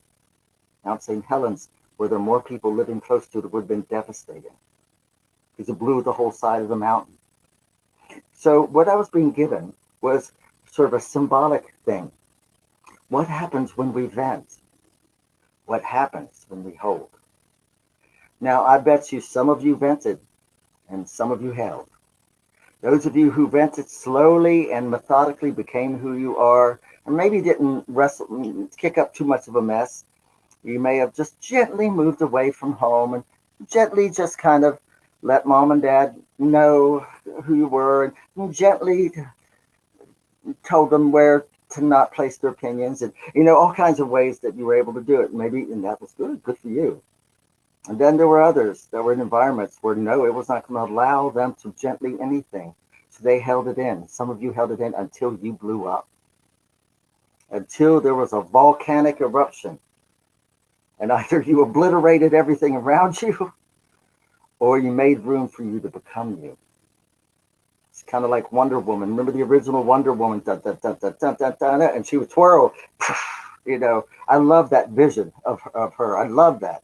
Mount St. Helens, where there are more people living close to it, would have been devastating because it blew the whole side of the mountain. So what I was being given was sort of a symbolic thing. What happens when we vent? What happens when we hold? Now, I bet you some of you vented and some of you held. Those of you who vented slowly and methodically became who you are, and maybe didn't kick up too much of a mess. You may have just gently moved away from home and gently just kind of let mom and dad know who you were and gently told them where to not place their opinions and, all kinds of ways that you were able to do it. Maybe, and that was good for you. And then there were others that were in environments where no, it was not going to allow them to gently anything. So they held it in. Some of you held it in until you blew up, until there was a volcanic eruption. And either you obliterated everything around you or you made room for you to become you. It's kind of like Wonder Woman. Remember the original Wonder Woman? Dun, dun, dun, dun, dun, dun, dun, and she would twirl. I love that vision of her. I love that.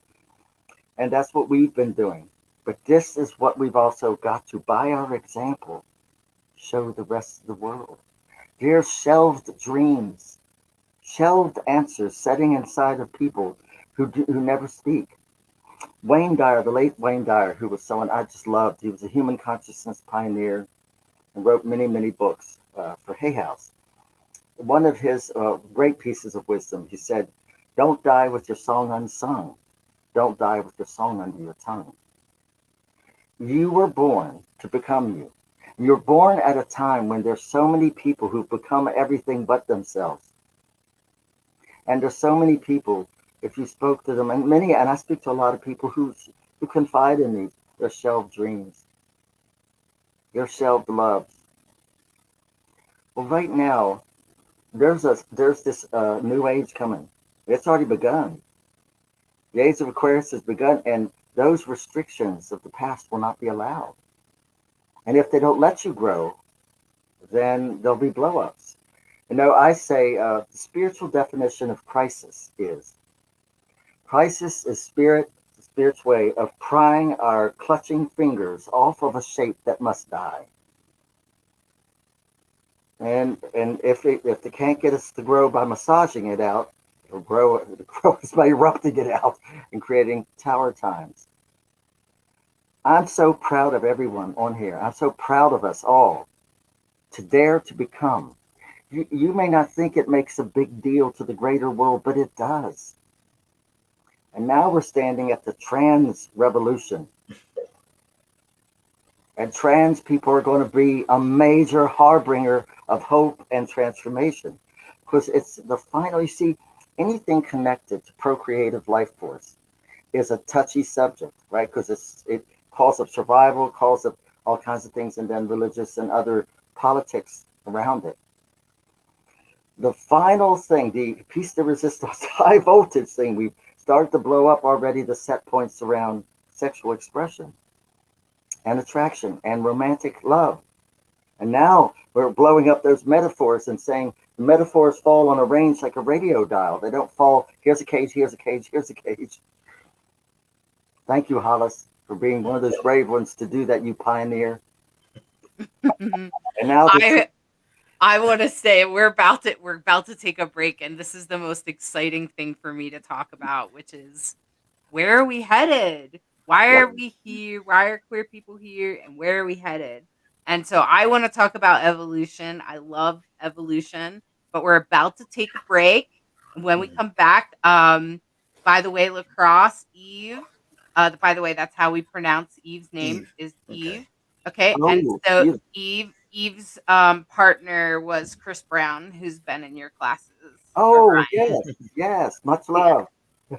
And that's what we've been doing. But this is what we've also got to, by our example, show the rest of the world. Dear shelved dreams, shelved answers setting inside of people who never speak. Wayne Dyer, the late Wayne Dyer, who was someone I just loved. He was a human consciousness pioneer and wrote many, many books for Hay House. One of his great pieces of wisdom, he said, don't die with your song unsung. Don't die with your song under your tongue. You were born to become you. You're born at a time when there's so many people who've become everything but themselves. And there's so many people, if you spoke to them, and I speak to a lot of people who confide in me, their shelved dreams, their shelved loves. Well, right now, there's this new age coming. It's already begun. The age of Aquarius has begun, and those restrictions of the past will not be allowed. And if they don't let you grow, then there'll be blow-ups. I say the spiritual definition of crisis is spirit's way of prying our clutching fingers off of a shape that must die. And if they can't get us to grow by massaging it out, it'll grow by erupting it out and creating tower times. I'm so proud of everyone on here. I'm so proud of us all to dare to become. You may not think it makes a big deal to the greater world, but it does. And now we're standing at the trans revolution. And trans people are going to be a major harbinger of hope and transformation. Because it's the final, you see, anything connected to procreative life force is a touchy subject, right? Because it calls up survival, calls up all kinds of things, and then religious and other politics around it. The final thing, the piece de resistance, high voltage thing, we've started to blow up already the set points around sexual expression and attraction and romantic love. And now we're blowing up those metaphors and saying the metaphors fall on a range like a radio dial. They don't fall, here's a cage, here's a cage, here's a cage. Thank you, Hollis, for being one of those brave ones to do that, you pioneer. And now I want to say we're about to take a break, and this is the most exciting thing for me to talk about, which is where are we headed? Why are we here? Why are queer people here? And where are we headed? And so I want to talk about evolution. I love evolution, but we're about to take a break. And when we come back, by the way, Lacrosse, Eve, by the way, that's how we pronounce Eve's name is Eve. Okay. And so Eve's partner was Chris Brown, who's been in your classes. Oh, yes. Much love.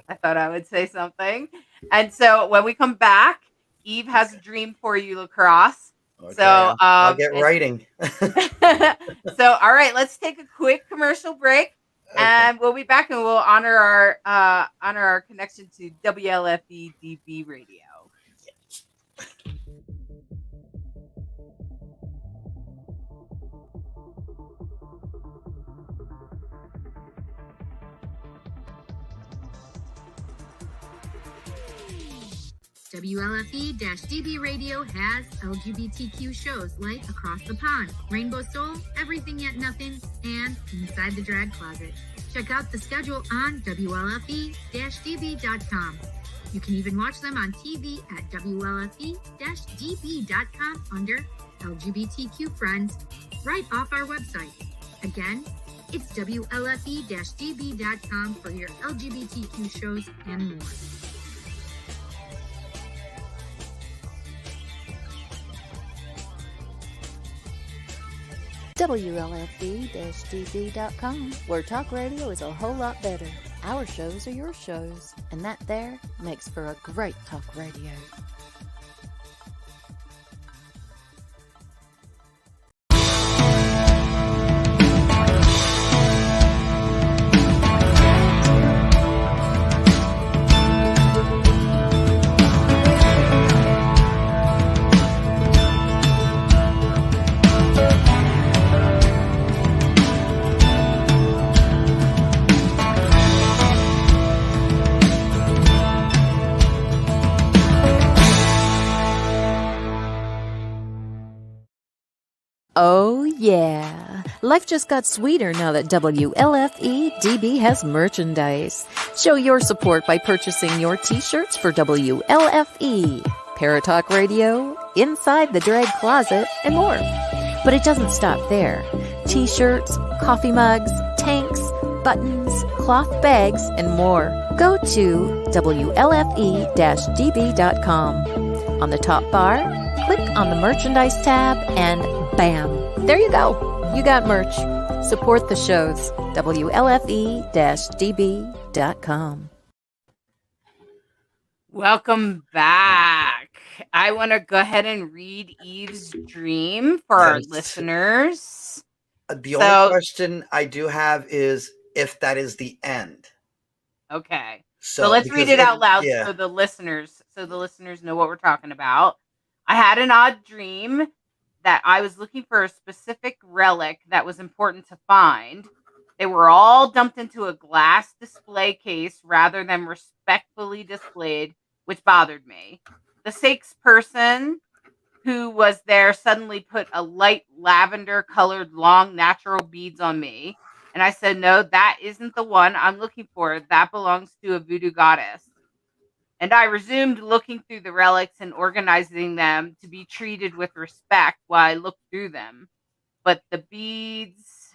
I thought I would say something. And so when we come back, Eve has a dream for you, Lacrosse. Okay, so I'll get writing. So all right, let's take a quick commercial break, and we'll be back, and we'll honor our connection to WLFE DB Radio. WLFE-DB Radio has LGBTQ shows like Across the Pond, Rainbow Soul, Everything Yet Nothing, and Inside the Drag Closet. Check out the schedule on WLFE-DB.com. You can even watch them on TV at WLFE-DB.com under LGBTQ Friends, right off our website. Again, it's WLFE-DB.com for your LGBTQ shows and more. WLFE-DB.com, where talk radio is a whole lot better. Our shows are your shows, and that there makes for a great talk radio. Oh yeah, life just got sweeter now that WLFE-DB has merchandise. Show your support by purchasing your t-shirts for WLFE, Paratalk Radio, Inside the Drag Closet, and more. But it doesn't stop there. T-shirts, coffee mugs, tanks, buttons, cloth bags, and more. Go to WLFE-DB.com. On the top bar, click on the merchandise tab and bam, there you go. You got merch. Support the shows. WLFE-DB.com. Welcome back. I want to go ahead and read Eve's dream for our listeners. The only question I do have is if that is the end. Okay. So let's read it out loud so the listeners know what we're talking about. I had an odd dream that I was looking for a specific relic that was important to find. They were all dumped into a glass display case rather than respectfully displayed, which bothered me. The sixth person who was there suddenly put a light lavender colored long natural beads on me. And I said, no, that isn't the one I'm looking for. That belongs to a voodoo goddess. And I resumed looking through the relics and organizing them to be treated with respect while I looked through them. But the beads,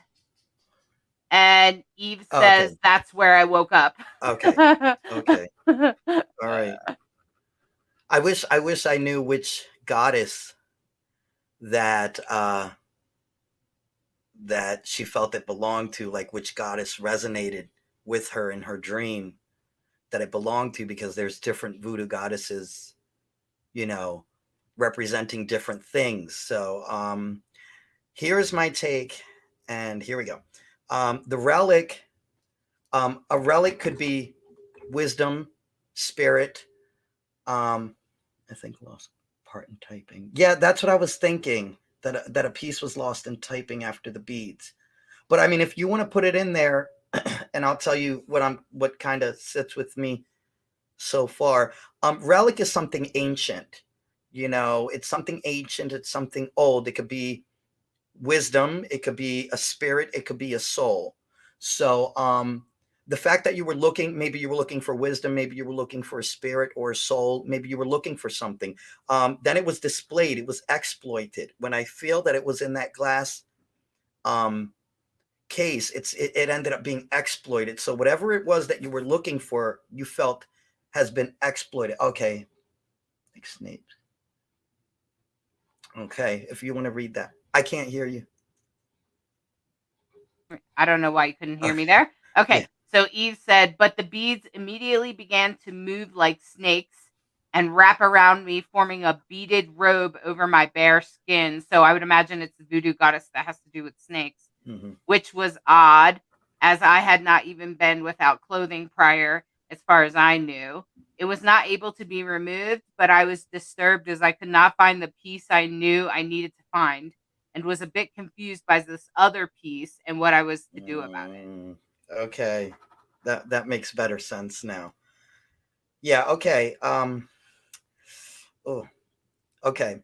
and Eve says that's where I woke up. Okay. All right. I wish I knew which goddess that she felt it belonged to, like which goddess resonated with her in her dream that it belonged to, because there's different voodoo goddesses, representing different things. So here's my take, and here we go. The relic, a relic could be wisdom, spirit. I think lost part in typing. Yeah, that's what I was thinking, that a piece was lost in typing after the beads. But I mean, if you want to put it in there, and I'll tell you what kind of sits with me so far. Relic is something ancient, it's something ancient. It's something old. It could be wisdom. It could be a spirit. It could be a soul. So, the fact that maybe you were looking for wisdom, maybe you were looking for a spirit or a soul, maybe you were looking for something. Then it was displayed. It was exploited. When I feel that it was in that glass, case, it ended up being exploited. So whatever it was that you were looking for, you felt has been exploited. Okay. Like Snape. Okay. If you want to read that. I can't hear you. I don't know why you couldn't hear me there. Okay. Yeah. So Eve said, but the beads immediately began to move like snakes and wrap around me, forming a beaded robe over my bare skin. So I would imagine it's the voodoo goddess that has to do with snakes. Mm-hmm. Which was odd, as I had not even been without clothing prior, as far as I knew. It was not able to be removed, but I was disturbed as I could not find the piece I knew I needed to find, and was a bit confused by this other piece and what I was to do about it. Okay, that makes better sense now. Yeah, okay. oh, okay.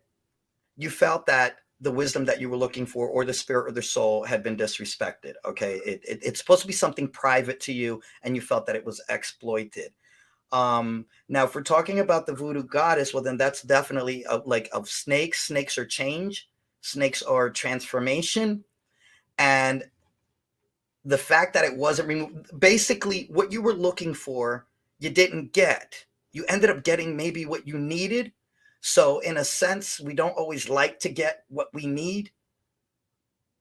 You felt that the wisdom that you were looking for, or the spirit or the soul, had been disrespected. Okay. It's supposed to be something private to you, and you felt that it was exploited. Now, if we're talking about the voodoo goddess, well, then that's definitely like of snakes. Snakes are change, snakes are transformation. And the fact that it wasn't removed, basically what you were looking for, you didn't get. You ended up getting maybe what you needed. So in a sense, we don't always like to get what we need,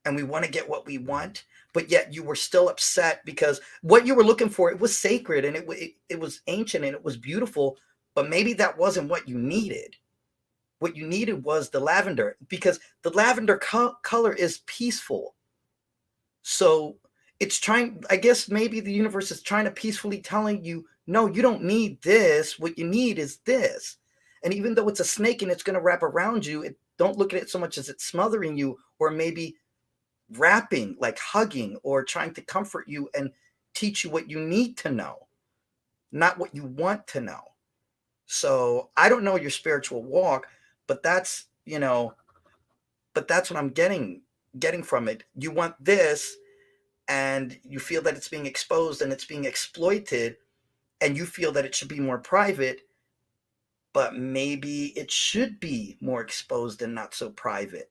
and we want to get what we want, but yet you were still upset because what you were looking for, it was sacred, and it was ancient, and it was beautiful, but maybe that wasn't what you needed. What you needed was the lavender, because the lavender color is peaceful. So it's trying, I guess maybe the universe is trying to peacefully telling you, no, you don't need this. What you need is this. And even though it's a snake and it's going to wrap around you, don't look at it so much as it's smothering you, or maybe wrapping, like hugging, or trying to comfort you and teach you what you need to know, not what you want to know. So I don't know your spiritual walk, but that's, but that's what I'm getting from it. You want this, and you feel that it's being exposed and it's being exploited, and you feel that it should be more private, but maybe it should be more exposed and not so private.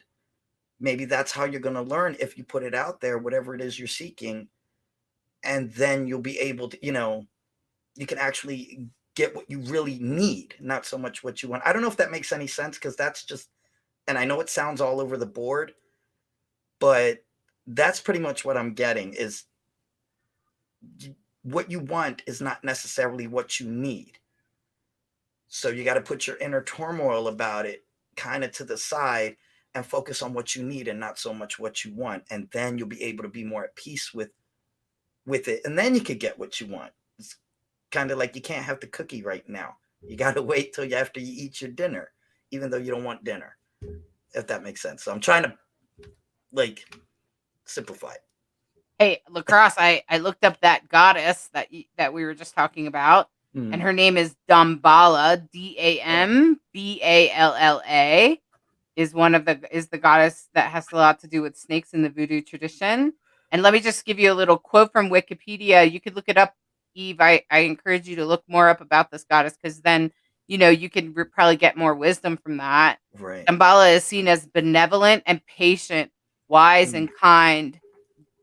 Maybe that's how you're going to learn, if you put it out there, whatever it is you're seeking, and then you'll be able to, you can actually get what you really need, not so much what you want. I don't know if that makes any sense, because that's just, and I know it sounds all over the board, but that's pretty much what I'm getting, is what you want is not necessarily what you need. So you got to put your inner turmoil about it kind of to the side and focus on what you need and not so much what you want. And then you'll be able to be more at peace with it. And then you could get what you want. It's kind of like you can't have the cookie right now. You got to wait till after you eat your dinner, even though you don't want dinner, if that makes sense. So I'm trying to simplify it. Hey, Lacrosse, I looked up that goddess that we were just talking about, and her name is Damballa, Damballa, is the goddess that has a lot to do with snakes in the voodoo tradition. And let me just give you a little quote from Wikipedia. You could look it up, Eve. I encourage you to look more up about this goddess, because then you can probably get more wisdom from that. Right. Damballa is seen as benevolent and patient, wise and kind,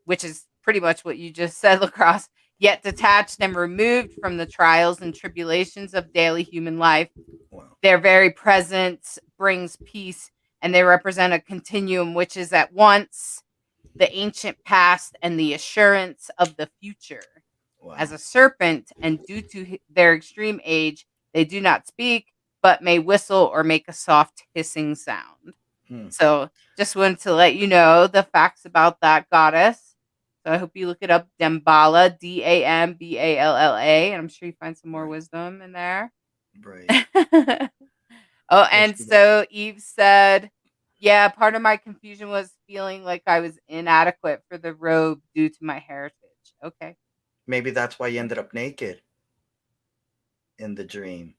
which is pretty much what you just said, Lacrosse, yet detached and removed from the trials and tribulations of daily human life. Wow. Their very presence brings peace, and they represent a continuum which is at once the ancient past and the assurance of the future. Wow. As a serpent, and due to their extreme age, they do not speak, but may whistle or make a soft hissing sound. So just wanted to let you know the facts about that goddess. So I hope you look it up, Damballa, Damballa, and I'm sure you find some more wisdom in there. Right. Oh, and so Eve said, yeah, part of my confusion was feeling like I was inadequate for the robe due to my heritage. Okay. Maybe that's why you ended up naked in the dream.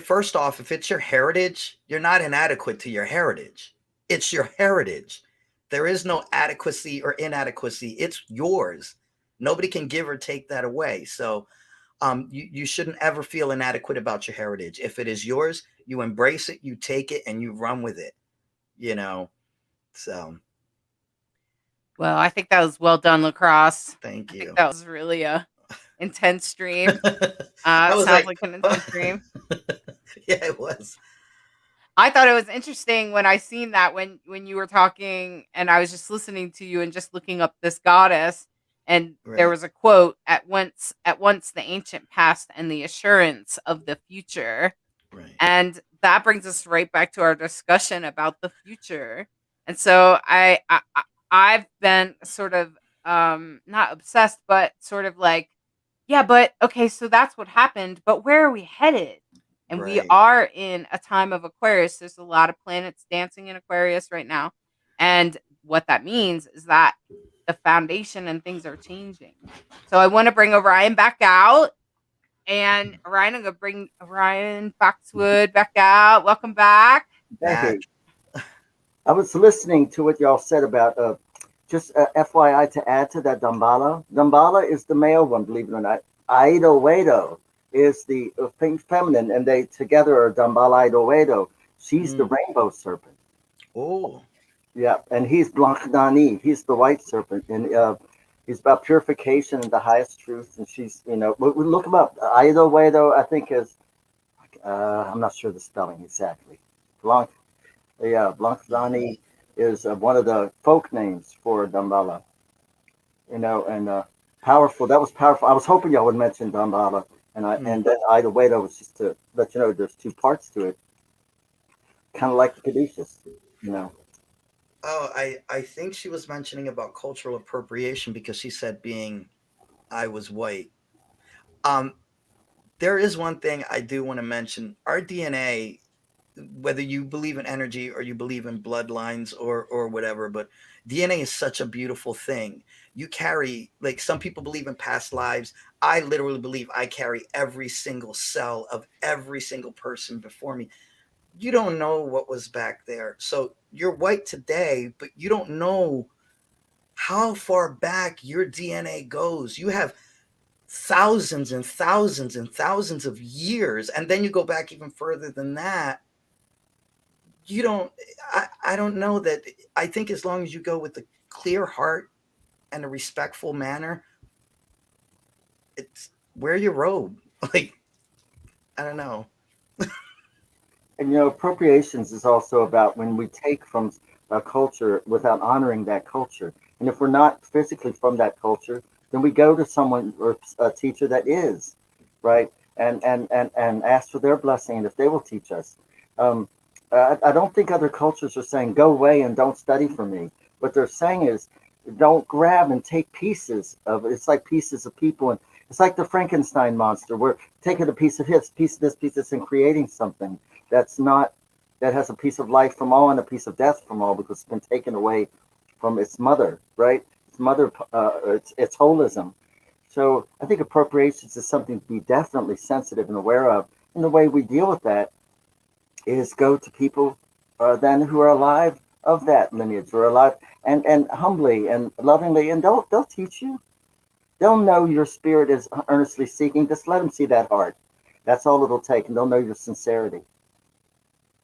First off, if it's your heritage, you're not inadequate to your heritage. It's your heritage. There is no adequacy or inadequacy. It's yours. Nobody can give or take that away. So you shouldn't ever feel inadequate about your heritage. If it is yours, you embrace it, you take it, and you run with it. So. Well, I think that was well done, Lacrosse. Thank you. I think that was really a intense dream. Sounds like an intense dream. Yeah, it was. I thought it was interesting when I seen that when you were talking, and I was just listening to you and just looking up this goddess, and there was a quote, at once the ancient past and the assurance of the future. Right. And that brings us right back to our discussion about the future. And so I've been sort of not obsessed, but sort of like, yeah, but okay, so that's what happened, but where are we headed? And we are in a time of Aquarius. There's a lot of planets dancing in Aquarius right now. And what that means is that the foundation and things are changing. So I want to bring over, I am back out. And Orion, I'm gonna bring Orion Foxwood back out. Welcome back. Hey, Back. I was listening to what y'all said about just FYI to add to that Dambala. Dambala is the male one, believe it or not. Aido Wado is the feminine, and they together are Dambala Aido Wado. She's the rainbow serpent. Oh, Yeah, and he's Blanc Dani. He's the white serpent, and he's about purification and the highest truth. And she's, we look him up. Aido Wado, I think is, I'm not sure the spelling exactly. Blanc, yeah, Blanc Dani is one of the folk names for Dambala. And powerful. That was powerful. I was hoping y'all would mention Dambala, and then Ida Wado was just to let you know there's two parts to it, kind of like the Caduceus, you know. oh, I think she was mentioning about cultural appropriation because she said being I was white. Um, there is one thing I do want to mention. Our DNA, whether you believe in energy or you believe in bloodlines or whatever, but DNA is such a beautiful thing. You carry, like, some people believe in past lives. I literally believe I carry every single cell of every single person before me. You don't know what was back there. So you're white today, but you don't know how far back your DNA goes. You have thousands and thousands and thousands of years, and then you go back even further than that. You don't, I don't know that. I think as long as you go with a clear heart and a respectful manner, it's wear your robe. Like, I don't know. And appropriations is also about when we take from a culture without honoring that culture. And if we're not physically from that culture, then we go to someone or a teacher that is, right? And ask for their blessing, and if they will teach us. I don't think other cultures are saying go away and don't study for me. What they're saying is don't grab and take pieces of it. It's like pieces of people, and it's like the Frankenstein monster. We're taking a piece of his, piece of this, piece of this, and creating something that's not, that has a piece of life from all and a piece of death from all, because it's been taken away from its mother, right? Its mother, its holism. So I think appropriations is something to be definitely sensitive and aware of. And the way we deal with that is go to people then who are alive of that lineage, who are alive, and humbly and lovingly, and they'll teach you. They'll know your spirit is earnestly seeking. Just let them see that heart. That's all it'll take, and they'll know your sincerity.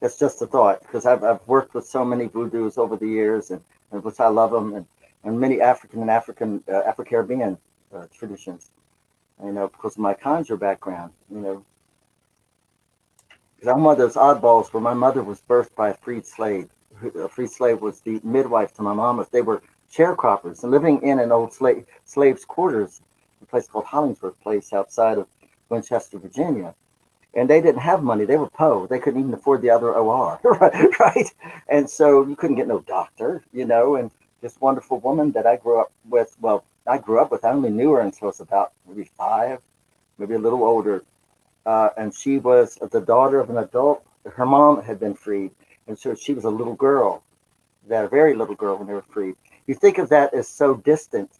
That's just a thought, because I've worked with so many voodoos over the years, and which I love them, and many African and Afro-Caribbean traditions. Because of my conjure background, because I'm one of those oddballs where my mother was birthed by a freed slave. A freed slave was the midwife to my mom. They were sharecroppers and living in an old slaves' quarters, a place called Hollingsworth Place outside of Winchester, Virginia. And they didn't have money. They were poor. They couldn't even afford the other OR, right? And so you couldn't get no doctor, and this wonderful woman that I grew up with, I only knew her until I was about maybe 5, maybe a little older. And she was the daughter of an adult. Her mom had been freed. And so she was a little girl, a very little girl when they were freed. You think of that as so distant,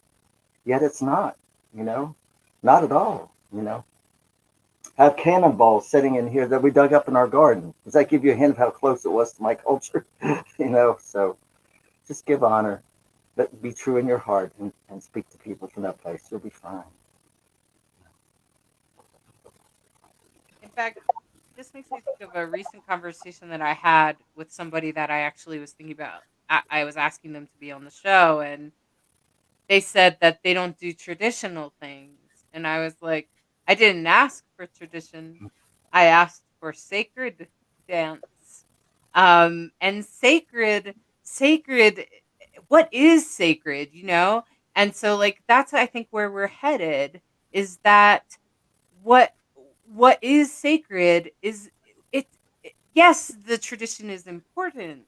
yet it's not, not at all. I have cannonballs sitting in here that we dug up in our garden. Does that give you a hint of how close it was to my culture? So just give honor, but be true in your heart and speak to people from that place. You'll be fine. In fact, this makes me think of a recent conversation that I had with somebody that I actually was thinking about. I was asking them to be on the show, and they said that they don't do traditional things. And I was like, I didn't ask for tradition. I asked for sacred dance. And sacred, what is sacred, And so, like, that's, I think, where we're headed, is that what what is sacred is it, yes, the tradition is important,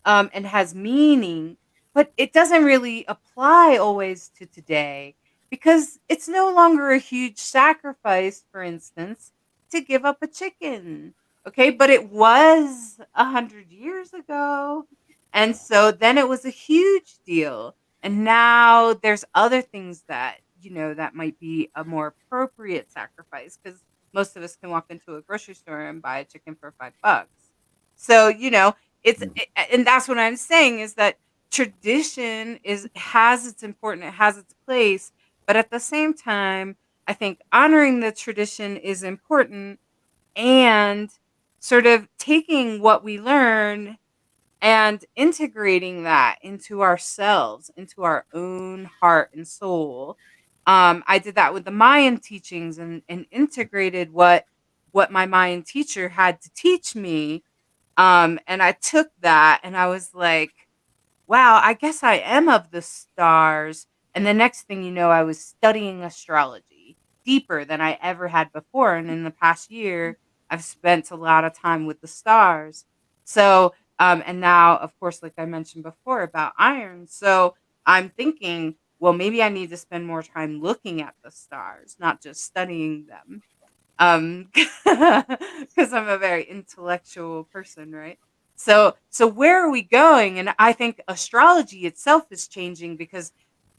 and has meaning, but it doesn't really apply always to today, because it's no longer a huge sacrifice, for instance, to give up a chicken. Okay, but it was 100 years ago, and so then it was a huge deal, and now there's other things that that might be a more appropriate sacrifice, because most of us can walk into a grocery store and buy a chicken for $5. So, and that's what I'm saying is that tradition has its important, it has its place, but at the same time, I think honoring the tradition is important, and sort of taking what we learn and integrating that into ourselves, into our own heart and soul. I did that with the Mayan teachings, and integrated what my Mayan teacher had to teach me. And I took that and I was like, wow, I guess I am of the stars. And the next thing you know, I was studying astrology deeper than I ever had before. And in the past year, I've spent a lot of time with the stars. So, and now, of course, like I mentioned before about iron. So I'm thinking, well, maybe I need to spend more time looking at the stars, not just studying them. Because I'm a very intellectual person, right? So where are we going? And I think astrology itself is changing, because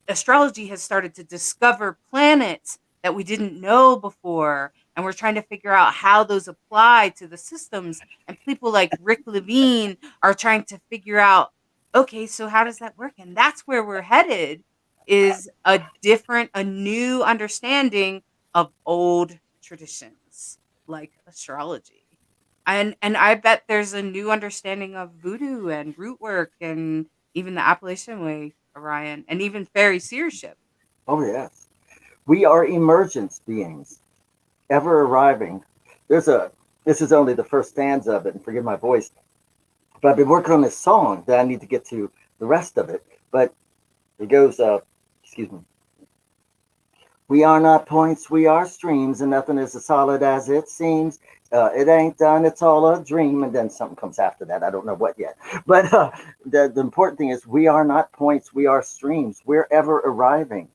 astrology has started to discover planets that we didn't know before, and we're trying to figure out how those apply to the systems. And people like Rick Levine are trying to figure out, okay, so how does that work? And that's where we're headed, is a new understanding of old traditions like astrology. And I bet there's a new understanding of voodoo and root work, and even the Appalachian Way, Orion, and even fairy seership. Oh, yes. We are emergent beings, ever arriving. This is only the first stanza of it, and forgive my voice, but I've been working on this song that I need to get to the rest of it. But it goes, excuse me. We are not points, we are streams, and nothing is as solid as it seems. It ain't done, it's all a dream. And then something comes after that. I don't know what yet. But the important thing is we are not points, we are streams. We're ever arriving.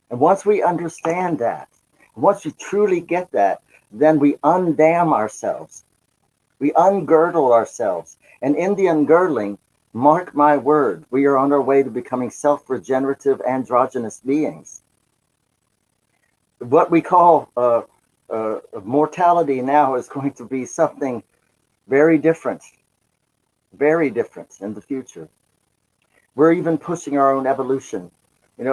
And once we understand that, once we truly get that, then we undam ourselves. We ungirdle ourselves. And in the ungirdling, mark my word, we are on our way to becoming self-regenerative androgynous beings. What we call mortality now is going to be something very different in the future. We're even pushing our own evolution.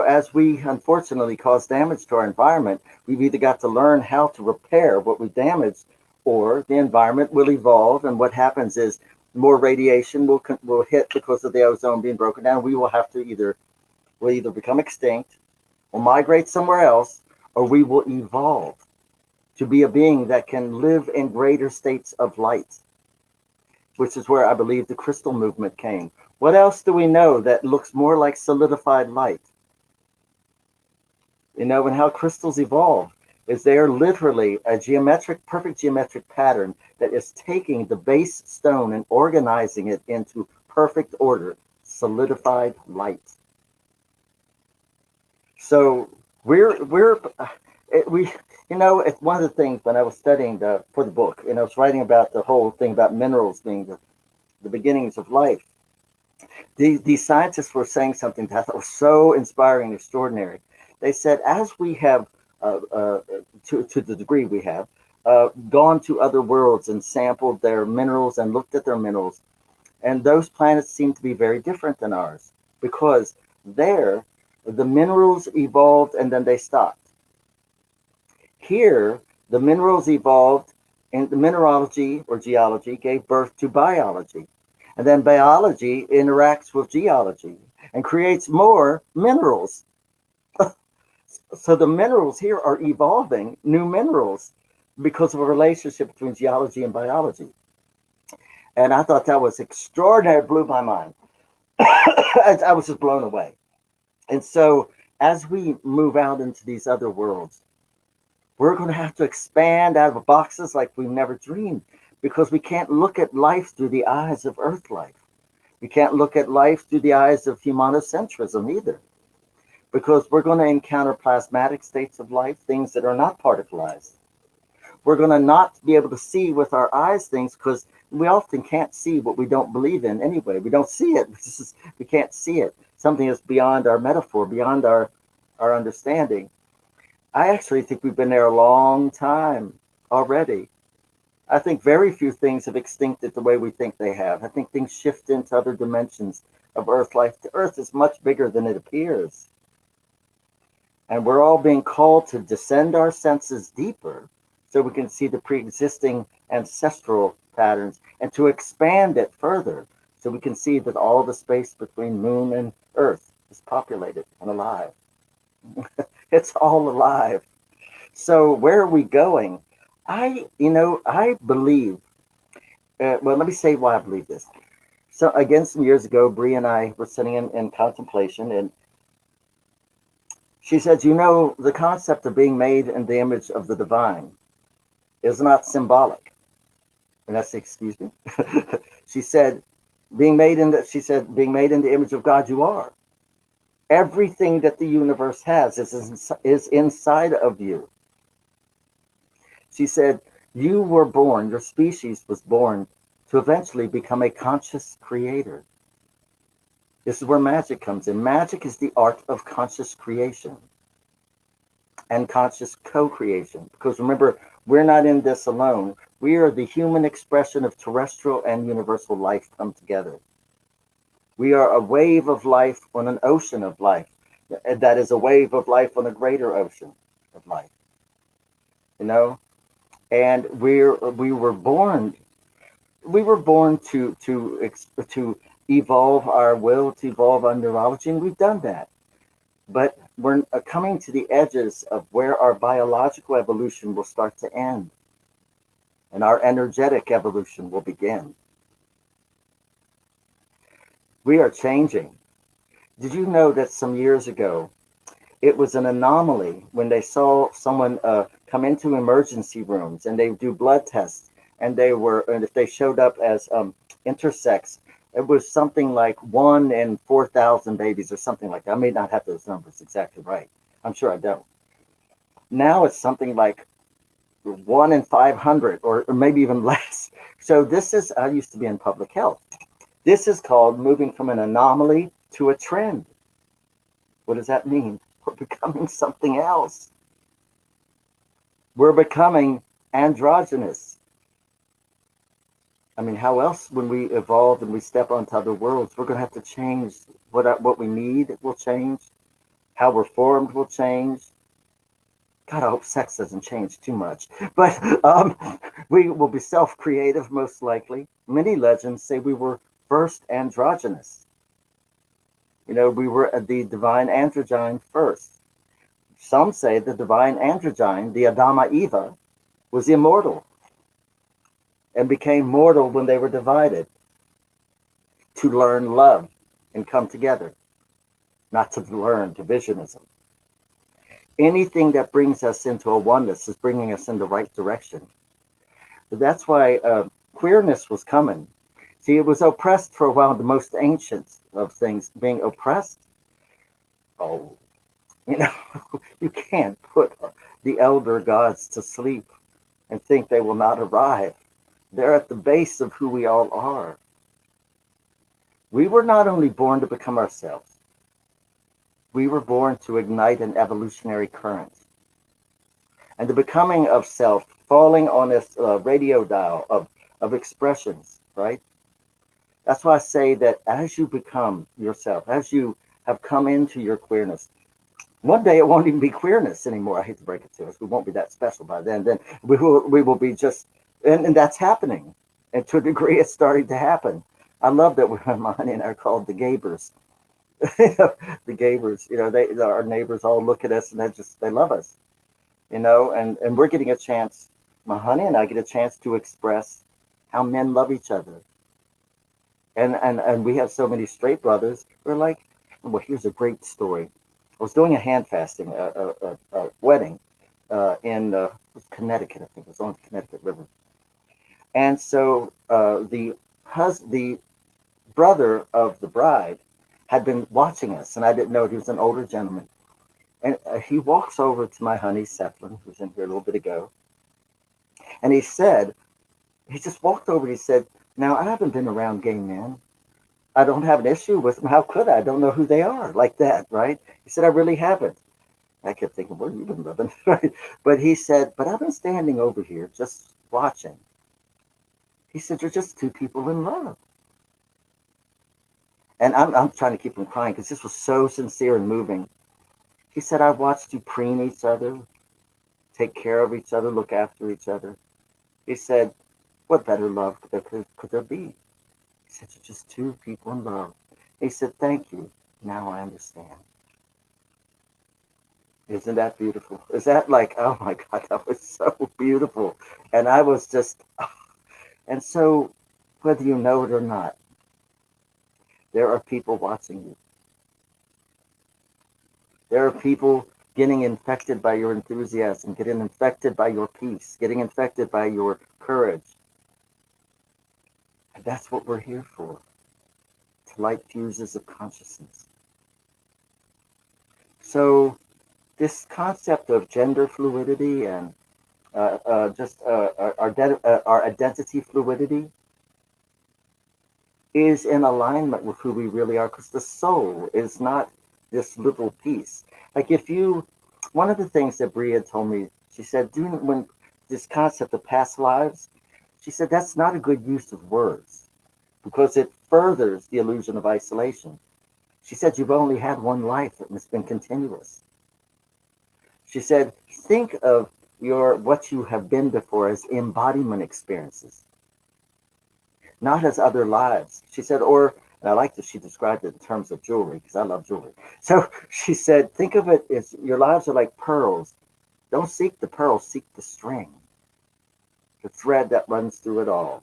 As we unfortunately cause damage to our environment, we've either got to learn how to repair what we damaged, or the environment will evolve. And what happens is more radiation will hit because of the ozone being broken down. We will have to we'll either become extinct or migrate somewhere else, or we will evolve to be a being that can live in greater states of light, which is where I believe the crystal movement came. What else do we know that looks more like solidified light? And how crystals evolve is they are literally a perfect geometric pattern that is taking the base stone and organizing it into perfect order, solidified light. So it's one of the things when I was studying for the book, I was writing about the whole thing about minerals being the beginnings of life. These scientists were saying something that I thought was so inspiring and extraordinary. They said, as we have, to the degree we have, gone to other worlds and sampled their minerals and looked at their minerals, and those planets seem to be very different than ours, because there, the minerals evolved and then they stopped. Here, the minerals evolved, and the mineralogy or geology gave birth to biology. And then biology interacts with geology and creates more minerals. So the minerals here are evolving new minerals because of a relationship between geology and biology. And I thought that was extraordinary. It blew my mind. I was just blown away. And so as we move out into these other worlds, we're going to have to expand out of boxes like we've never dreamed, because we can't look at life through the eyes of Earth life. We can't look at life through the eyes of humanocentrism either, because we're going to encounter plasmatic states of life, things that are not particleized. We're going to not be able to see with our eyes things, because we often can't see what we don't believe in anyway. We don't see it. We can't see it. Something is beyond our metaphor, beyond our understanding. I actually think we've been there a long time. already. I think very few things have extincted the way we think they have. I think things shift into other dimensions of Earth life. The Earth is much bigger than it appears. And we're all being called to descend our senses deeper so we can see the pre-existing ancestral patterns and to expand it further so we can see that all the space between moon and Earth is populated and alive. It's all alive. So where are we going? I believe, well, let me say why I believe this. So again, some years ago, Bree and I were sitting in contemplation, and she said, the concept of being made in the image of the divine is not symbolic. And I said, excuse me? She said, being made in the image of God, you are. Everything that the universe has is inside of you. She said, you were born, your species was born to eventually become a conscious creator. This is where magic comes in. Magic is the art of conscious creation and conscious co-creation. Because remember, we're not in this alone. We are the human expression of terrestrial and universal life come together. We are a wave of life on an ocean of life. That is a wave of life on a greater ocean of life. And we were born to evolve our will, to evolve our neurology, and we've done that. But we're coming to the edges of where our biological evolution will start to end, and our energetic evolution will begin. We are changing. Did you know that some years ago, it was an anomaly when they saw someone come into emergency rooms and they do blood tests, and if they showed up as intersex, it was something like 1 in 4,000 babies or something like that. I may not have those numbers exactly right. I'm sure I don't. Now it's something like 1 in 500 or maybe even less. So I used to be in public health. This is called moving from an anomaly to a trend. What does that mean? We're becoming something else. We're becoming androgynous. I mean, how else, when we evolve and we step onto other worlds, we're going to have to change what we need will change. How we're formed will change. God, I hope sex doesn't change too much. But we will be self-creative, most likely. Many legends say we were first androgynous. We were the divine Androgyne first. Some say the divine Androgyne, the Adama Eva, was immortal and became mortal when they were divided to learn love and come together, not to learn divisionism. Anything that brings us into a oneness is bringing us in the right direction. But that's why queerness was coming. See, it was oppressed for a while, the most ancient of things, being oppressed. Oh, you can't put the elder gods to sleep and think they will not arrive. They're at the base of who we all are. We were not only born to become ourselves, we were born to ignite an evolutionary current. And the becoming of self, falling on this radio dial of expressions, right? That's why I say that as you become yourself, as you have come into your queerness, one day it won't even be queerness anymore. I hate to break it to us. We won't be that special by then. Then we will be just, and that's happening. And to a degree, it's starting to happen. I love that my honey and I are called the Gabers. The Gabers, our neighbors all look at us and they love us, and we're getting a chance. My honey and I get a chance to express how men love each other. And we have so many straight brothers. We're like, well, here's a great story. I was doing a hand fasting, a wedding in Connecticut. I think it was on the Connecticut River. And so the brother of the bride had been watching us, and I didn't know. He was an older gentleman. And he walks over to my honey, Sethlin, who's in here a little bit ago. And he just walked over and he said, now, I haven't been around gay men. I don't have an issue with them. How could I? I don't know who they are like that, right? He said, I really haven't. I kept thinking, what have you been living? Right? But he said, but I've been standing over here just watching. He said, you're just two people in love. And I'm trying to keep from crying because this was so sincere and moving. He said, I watched you preen each other, take care of each other, look after each other. He said, what better love could there be? He said, you're just two people in love. He said, thank you. Now I understand. Isn't that beautiful? Is that like, oh my God, that was so beautiful. And I was just, and so whether you know it or not, there are people watching you. There are people getting infected by your enthusiasm, getting infected by your peace, getting infected by your courage. And that's what we're here for, to light fuses of consciousness. So this concept of gender fluidity and our identity fluidity is in alignment with who we really are, because the soul is not this little piece. Like one of the things that Bria told me, she said, when this concept of past lives, she said that's not a good use of words because it furthers the illusion of isolation. She said you've only had one life that has been continuous. She said, think of what you have been before as embodiment experiences, not as other lives. She said, and I like that she described it in terms of jewelry, because I love jewelry. So she said, think of it as your lives are like pearls. Don't seek the pearl, seek the string, the thread that runs through it all.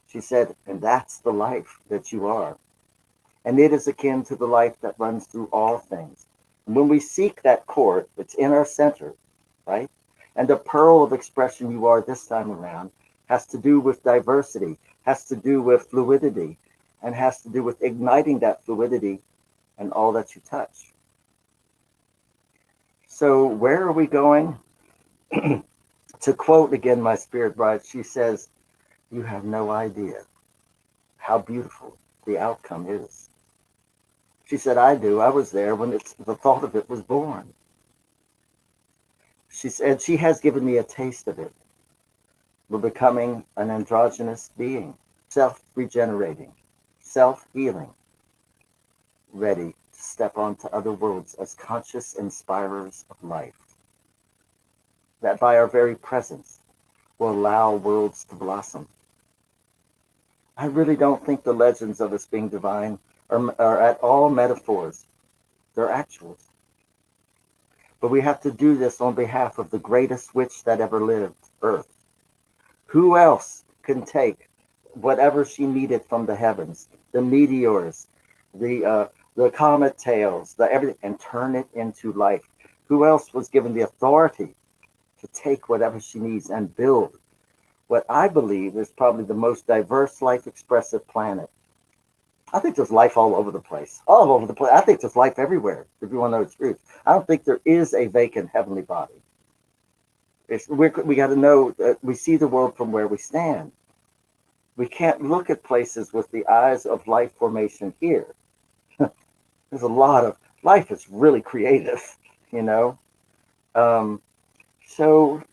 She said, and that's the life that you are. And it is akin to the life that runs through all things. And when we seek that cord, it's in our center, right? And the pearl of expression you are this time around has to do with diversity, has to do with fluidity, and has to do with igniting that fluidity and all that you touch. So where are we going? To quote again my spirit bride, she says, you have no idea how beautiful the outcome is. She said, I do. I was there when the thought of it was born. She said, she has given me a taste of it. We're becoming an androgynous being, self-regenerating, self-healing, ready to step onto other worlds as conscious inspirers of life. That by our very presence will allow worlds to blossom. I really don't think the legends of us being divine are at all metaphors. They're actuals. But we have to do this on behalf of the greatest witch that ever lived, Earth. Who else can take whatever she needed from the heavens, the meteors, the comet tails, the everything, and turn it into life? Who else was given the authority to take whatever she needs and build what I believe is probably the most diverse, life-expressive planet? I think there's life all over the place. All over the place. I think there's life everywhere, if you want to know the truth. I don't think there is a vacant heavenly body. We got to know that we see the world from where we stand. We can't look at places with the eyes of life formation here. There's a lot of life is really creative, you know. So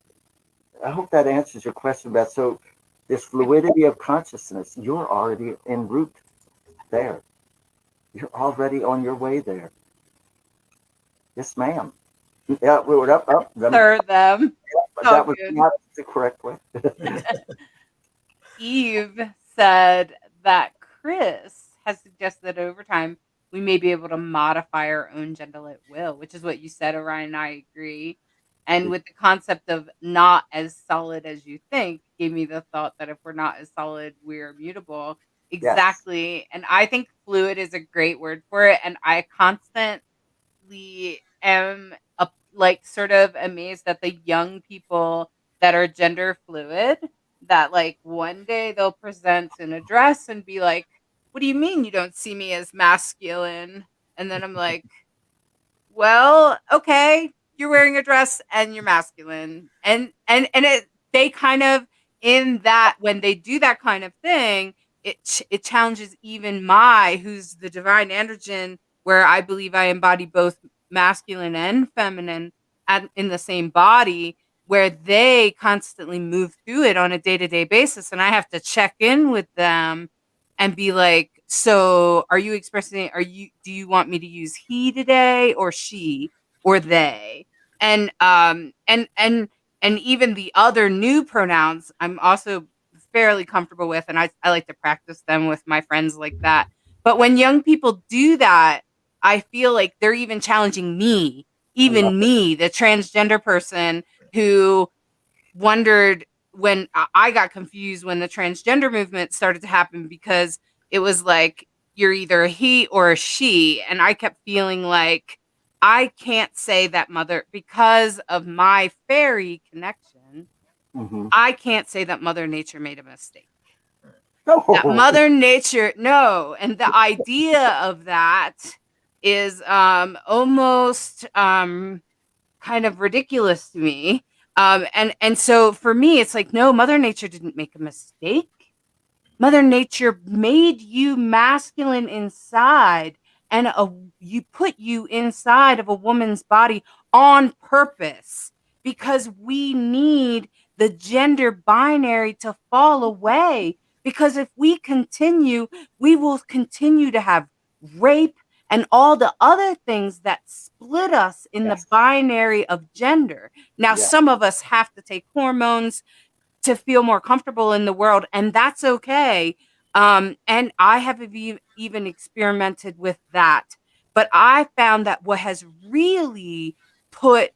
I hope that answers your question about this fluidity of consciousness. You're already en route there. You're already on your way there. Yes, ma'am. Yeah, we were up. Sir, them. That was not the correct way. Eve said that Chris has suggested that over time we may be able to modify our own gender at will, which is what you said, Orion, and I agree. And with the concept of not as solid as you think, gave me the thought that if we're not as solid, we're mutable. Exactly. Yes. And I think fluid is a great word for it. And I constantly am sort of amazed at the young people that are gender fluid, that like one day they'll present in a dress and be like, what do you mean you don't see me as masculine? And then I'm like, well, okay, you're wearing a dress and you're masculine. And they kind of, in that, when they do that kind of thing, it challenges even who's the divine androgyne, where I believe I embody both masculine and feminine in the same body, where they constantly move through it on a day-to-day basis. And I have to check in with them and be like, so are you expressing, do you want me to use he today, or she, or they? And even the other new pronouns I'm also fairly comfortable with, and I like to practice them with my friends like that. But when young people do that, I feel like they're even challenging me, even me, the transgender person who wondered when I got confused when the transgender movement started to happen, because it was like, you're either a he or a she. And I kept feeling like I can't say that mother, because of my fairy connection, I can't say that Mother Nature made a mistake. That Mother Nature, no. And the idea of that is almost kind of ridiculous to me. And so for me, it's like, no, Mother Nature didn't make a mistake. Mother Nature made you masculine inside, and you put you inside of a woman's body on purpose, because we need the gender binary to fall away. Because if we continue, we will continue to have rape and all the other things that split us in the binary of gender. Now, some of us have to take hormones to feel more comfortable in the world, and that's okay. And I have even experimented with that. But I found that what has really put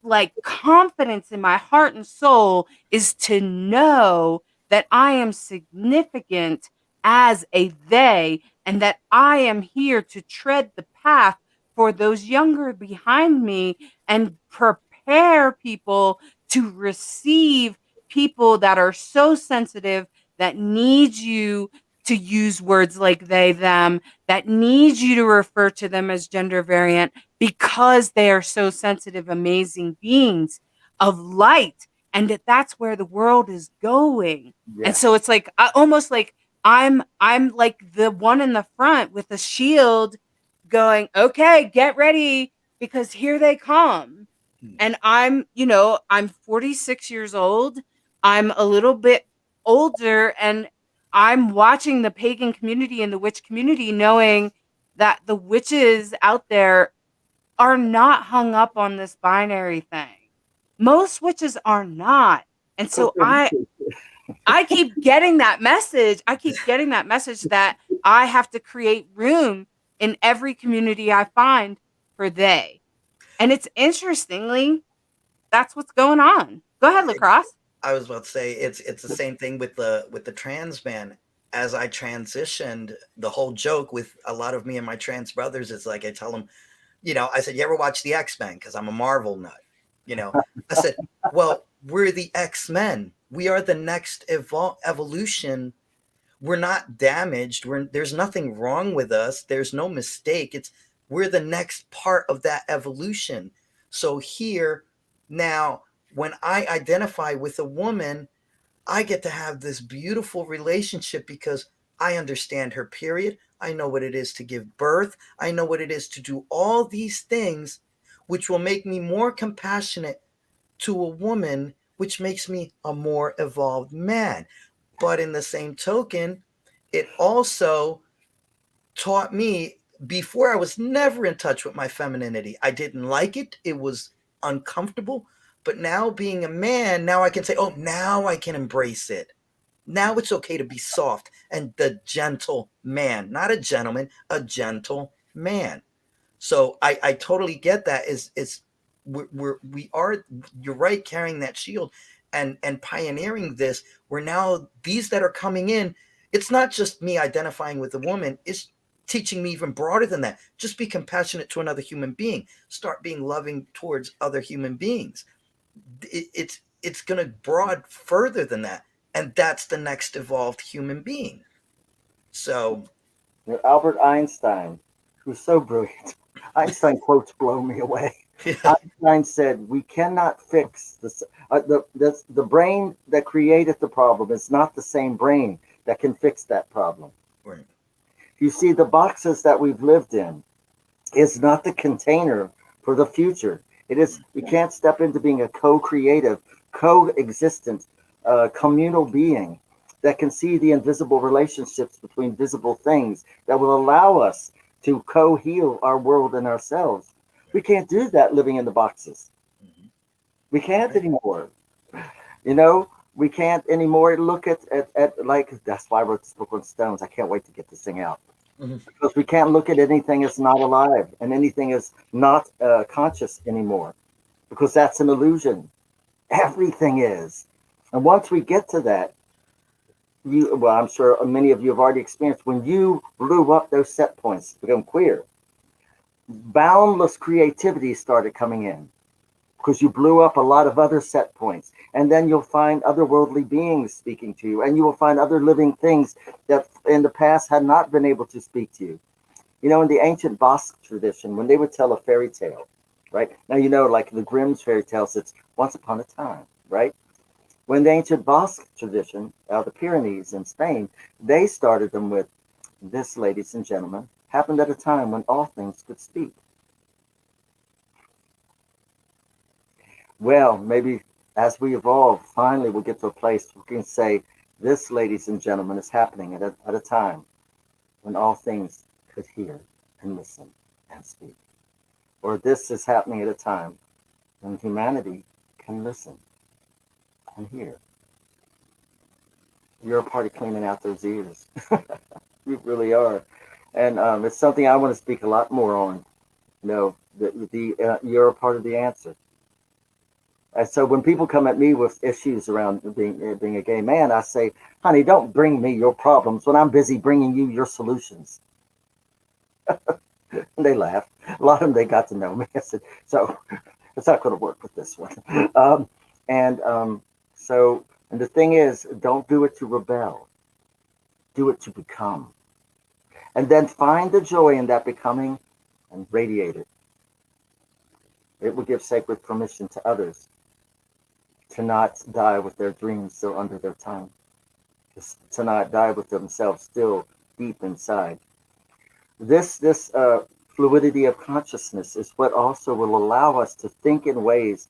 like confidence in my heart and soul is to know that I am significant as a they, and that I am here to tread the path for those younger behind me and prepare people to receive people that are so sensitive, that need you to use words like they, them, that need you to refer to them as gender variant, because they are so sensitive, amazing beings of light, and that's where the world is going. And so it's like, almost like I'm like the one in the front with a shield going, okay, get ready, because here they come. And I'm 46 years old. I'm a little bit older, and I'm watching the pagan community and the witch community, knowing that the witches out there are not hung up on this binary thing. Most witches are not. And so I keep getting that message. That I have to create room in every community I find for they. And it's interestingly, that's what's going on. Go ahead, Lacrosse. I was about to say it's the same thing with the trans man. As I transitioned, the whole joke with a lot of me and my trans brothers is like, I tell them, I said, you ever watch the X-Men? Because I'm a Marvel nut. I said, well, we're the X-Men. We are the next evolution. We're not damaged. There's nothing wrong with us. There's no mistake. We're the next part of that evolution. So here now, when I identify with a woman, I get to have this beautiful relationship because I understand her period. I know what it is to give birth. I know what it is to do all these things, which will make me more compassionate to a woman, which makes me a more evolved man. But in the same token, it also taught me, before I was never in touch with my femininity. I didn't like it. It was uncomfortable. But now being a man, now I can say, oh, now I can embrace it. Now it's okay to be soft and the gentle man, not a gentleman, a gentle man. So I totally get that. We are, you're right, carrying that shield and pioneering this. Where now these that are coming in, it's not just me identifying with a woman. It's teaching me even broader than that. Just be compassionate to another human being. Start being loving towards other human beings. It's going to broad further than that. And that's the next evolved human being. So Albert Einstein, who's so brilliant. Einstein quotes blow me away. Einstein said, we cannot fix the brain that created the problem. It's not the same brain that can fix that problem. Right. You see, the boxes that we've lived in is not the container for the future. It is, we can't step into being a co-creative, coexistent, communal being that can see the invisible relationships between visible things that will allow us to co-heal our world and ourselves. We can't do that living in the boxes. We can't anymore. You know, we can't anymore look at like, that's why I wrote this book on stones. I can't wait to get this thing out. Because we can't look at anything as not alive and anything as not conscious anymore, because that's an illusion. Everything is. And once we get to that, well, I'm sure many of you have already experienced, when you blew up those set points to become queer, boundless creativity started coming in, because you blew up a lot of other set points. And then you'll find otherworldly beings speaking to you, and you will find other living things that in the past had not been able to speak to you. You know, in the ancient Basque tradition, when they would tell a fairy tale, right? Now, you know, like the Grimm's fairy tales, it's once upon a time, right? When the ancient Basque tradition, the Pyrenees in Spain, they started them with, this, ladies and gentlemen, happened at a time when all things could speak. Well, maybe as we evolve, finally we'll get to a place where we can say, this, ladies and gentlemen, is happening at a time when all things could hear and listen and speak. Or this is happening at a time when humanity can listen and hear. You're a part of cleaning out those ears. You really are. And it's something I want to speak a lot more on. You know, you're a part of the answer. And so when people come at me with issues around being a gay man, I say, honey, don't bring me your problems when I'm busy bringing you your solutions. And they laugh. A lot of them, they got to know me. I said, so it's not going to work with this one. And the thing is, don't do it to rebel. Do it to become. And then find the joy in that becoming and radiate it. It will give sacred permission to others to not die with their dreams still under their tongue, to not die with themselves still deep inside. This fluidity of consciousness is what also will allow us to think in ways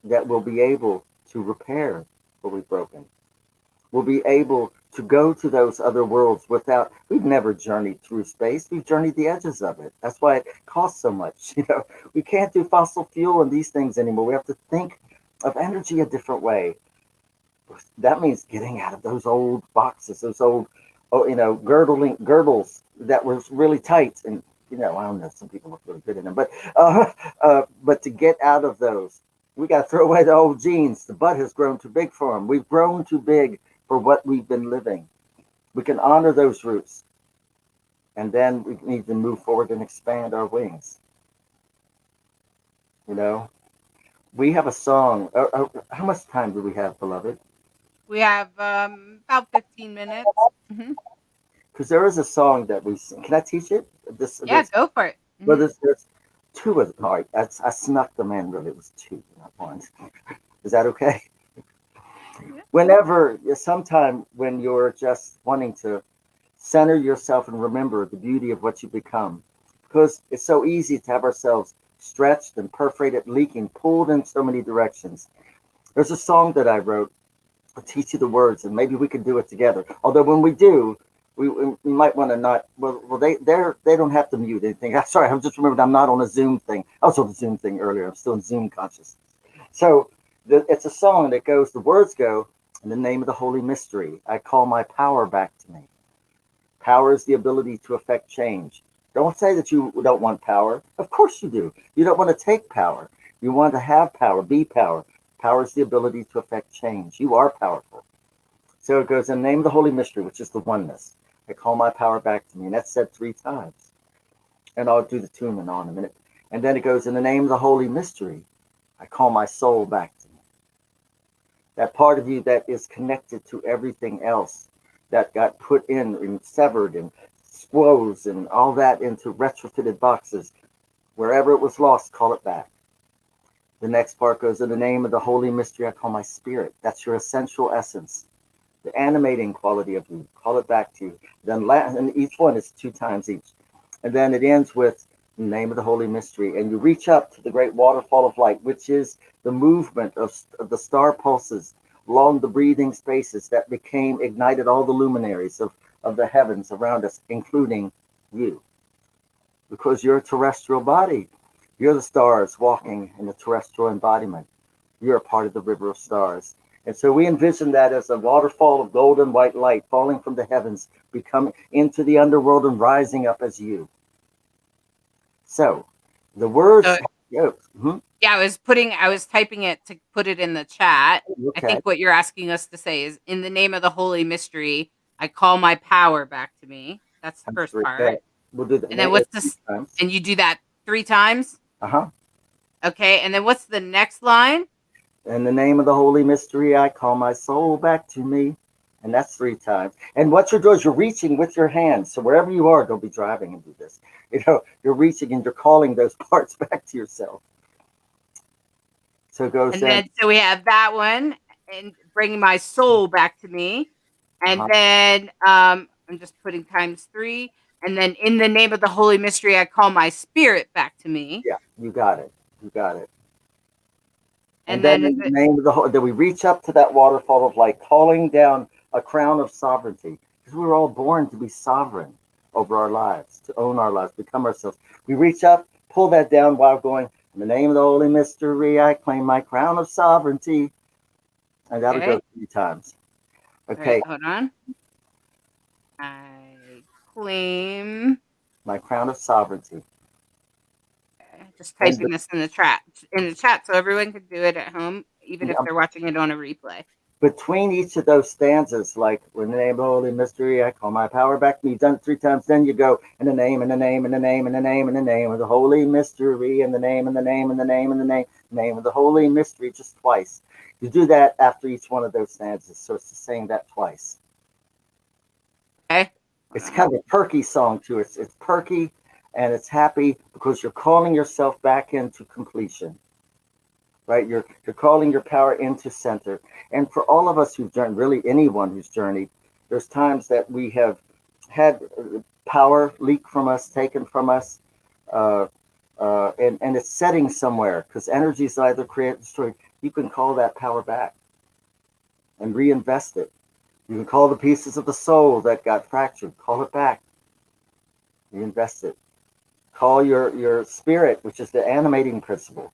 that will be able to repair what we've broken. We'll be able to go to those other worlds without, we've never journeyed through space, we've journeyed the edges of it. That's why it costs so much. You know, we can't do fossil fuel and these things anymore. We have to think of energy a different way. That means getting out of those old boxes, those old, girdles that were really tight. And, you know, I don't know, some people look really good in them, but to get out of those, we got to throw away the old jeans. The butt has grown too big for them. We've grown too big for what we've been living. We can honor those roots. And then we need to move forward and expand our wings. You know? We have a song. How much time do we have, beloved? We have about 15 minutes. Because there is a song that we sing. Can I teach it? Go for it. Well, there's two of them. All right, I snuck them in, really. It was two, not one. Is that okay? Yeah. Sometime when you're just wanting to center yourself and remember the beauty of what you become, because it's so easy to have ourselves stretched and perforated, leaking, pulled in so many directions. There's a song that I wrote. I'll teach you the words, and maybe we can do it together. Although when we do, we might want to not. Well, they don't have to mute anything. I'm sorry, I'm just remembered I'm not on a Zoom thing. I was on the Zoom thing earlier. I'm still in Zoom consciousness. So it's a song that goes. The words go, in the name of the holy mystery, I call my power back to me. Power is the ability to affect change. Don't say that you don't want power. Of course you do. You don't want to take power. You want to have power, be power. Power is the ability to affect change. You are powerful. So it goes, in the name of the holy mystery, which is the oneness. I call my power back to me. And that's said 3 times. And I'll do the tune in a minute. And then it goes, in the name of the holy mystery, I call my soul back to me. That part of you that is connected to everything else that got put in and severed and squoze and all that into retrofitted boxes. Wherever it was lost, call it back. The next part goes, in the name of the holy mystery, I call my spirit. That's your essential essence, the animating quality of you. Call it back to you. Then and each one is 2 times each. And then it ends with, in the name of the holy mystery. And you reach up to the great waterfall of light, which is the movement of the star pulses along the breathing spaces that ignited all the luminaries of the heavens around us, including you. Because you're a terrestrial body. You're the stars walking in the terrestrial embodiment. You're a part of the river of stars. And so we envision that as a waterfall of golden white light falling from the heavens, becoming into the underworld and rising up as you. So the words. Yeah, I was typing it to put it in the chat. Okay. I think what you're asking us to say is, in the name of the holy mystery, I call my power back to me. That's the first part. Okay. We'll do that. And then what's this? And you do that 3 times? Okay, and then what's the next line? In the name of the holy mystery, I call my soul back to me. And that's 3 times. And what you're doing is you're reaching with your hands. So wherever you are, don't be driving and do this. You're reaching and you're calling those parts back to yourself. So it goes. And then so we have that one, and bringing my soul back to me. And then I'm just putting times 3. And then in the name of the holy mystery, I call my spirit back to me. Yeah, you got it. You got it. And then in the name of the then we reach up to that waterfall of light, calling down a crown of sovereignty. Because we were all born to be sovereign over our lives, to own our lives, become ourselves. We reach up, pull that down while going, in the name of the holy mystery, I claim my crown of sovereignty. And that'll go 3 times. Okay. Right, hold on. I claim my crown of sovereignty. Just typing this in the chat so everyone can do it at home, even if they're watching it on a replay. Between each of those stanzas, like in the name of the holy mystery, I call my power back to me. You've done it 3 times, then you go in the name, in the name, in the name, in the name, in the name of the holy mystery, in the name, in the name, in the name, in the name of the holy mystery, just twice. You do that after each one of those stanzas, so it's just saying that twice. Okay. It's kind of a perky song too. It's perky and it's happy because you're calling yourself back into completion. Right? You're calling your power into center. And for all of us who've journeyed, really anyone who's journeyed, there's times that we have had power leak from us, taken from us, and it's setting somewhere because energy is either created or destroyed. You can call that power back and reinvest it. You can call the pieces of the soul that got fractured, call it back, reinvest it. Call your spirit, which is the animating principle,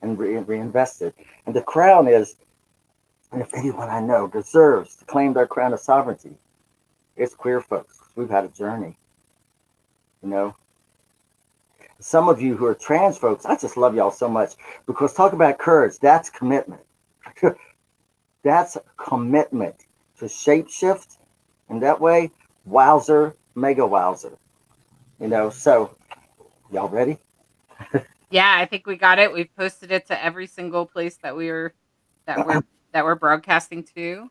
and reinvest it. And the crown is, and if anyone I know deserves to claim their crown of sovereignty, it's queer folks. We've had a journey, Some of you who are trans folks, I just love y'all so much because talk about courage, that's commitment. That's commitment to shapeshift in that way. Wowzer, mega wowzer. So y'all ready? Yeah, I think we got it. We've posted it to every single place that we're broadcasting to.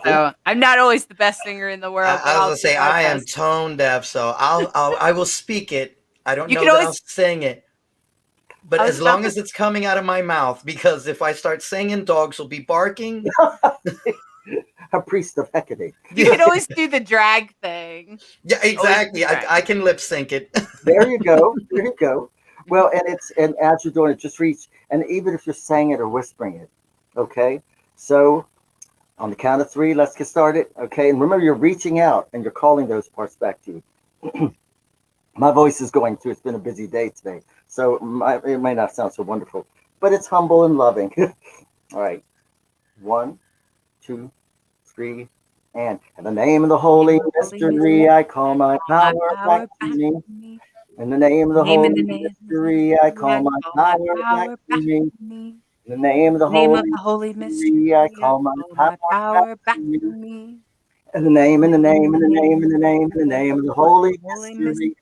So I'm not always the best singer in the world. I was gonna say I am tone deaf, so I will speak it. I don't know that I'll sing it, but as long as it's coming out of my mouth, because if I start singing, dogs will be barking. A priest of Hecate. You can always do the drag thing. Yeah, exactly. I can lip sync it. There you go. There you go. Well, and as you're doing it, just reach, and even if you're saying it or whispering it, okay? So on the count of 3, let's get started, okay? And remember, you're reaching out and you're calling those parts back to you. My voice is going through. It's been a busy day today, so it may not sound so wonderful, but it's humble and loving. All right. 1, 2, 3, and in the name of the holy mystery, I call my power back to me. In the name of the holy mystery, I call my power back to me. In the name of the holy mystery, I call my power back to me. In the name, in the name, in the name, in the name, in the name of the holy mystery.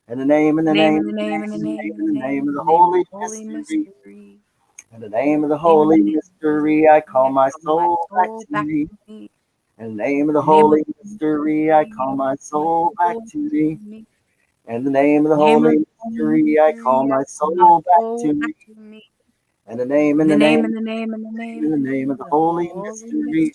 In the name, in the name, in the name, in the name, in the name of the holy mystery. In the name of the holy mystery, I call my soul back to me. In the name of the holy mystery, I call my soul back to me. In the name of the holy mystery, I call my soul back to me. In the name, in the name, in the name, in the name, in the name of the holy mystery.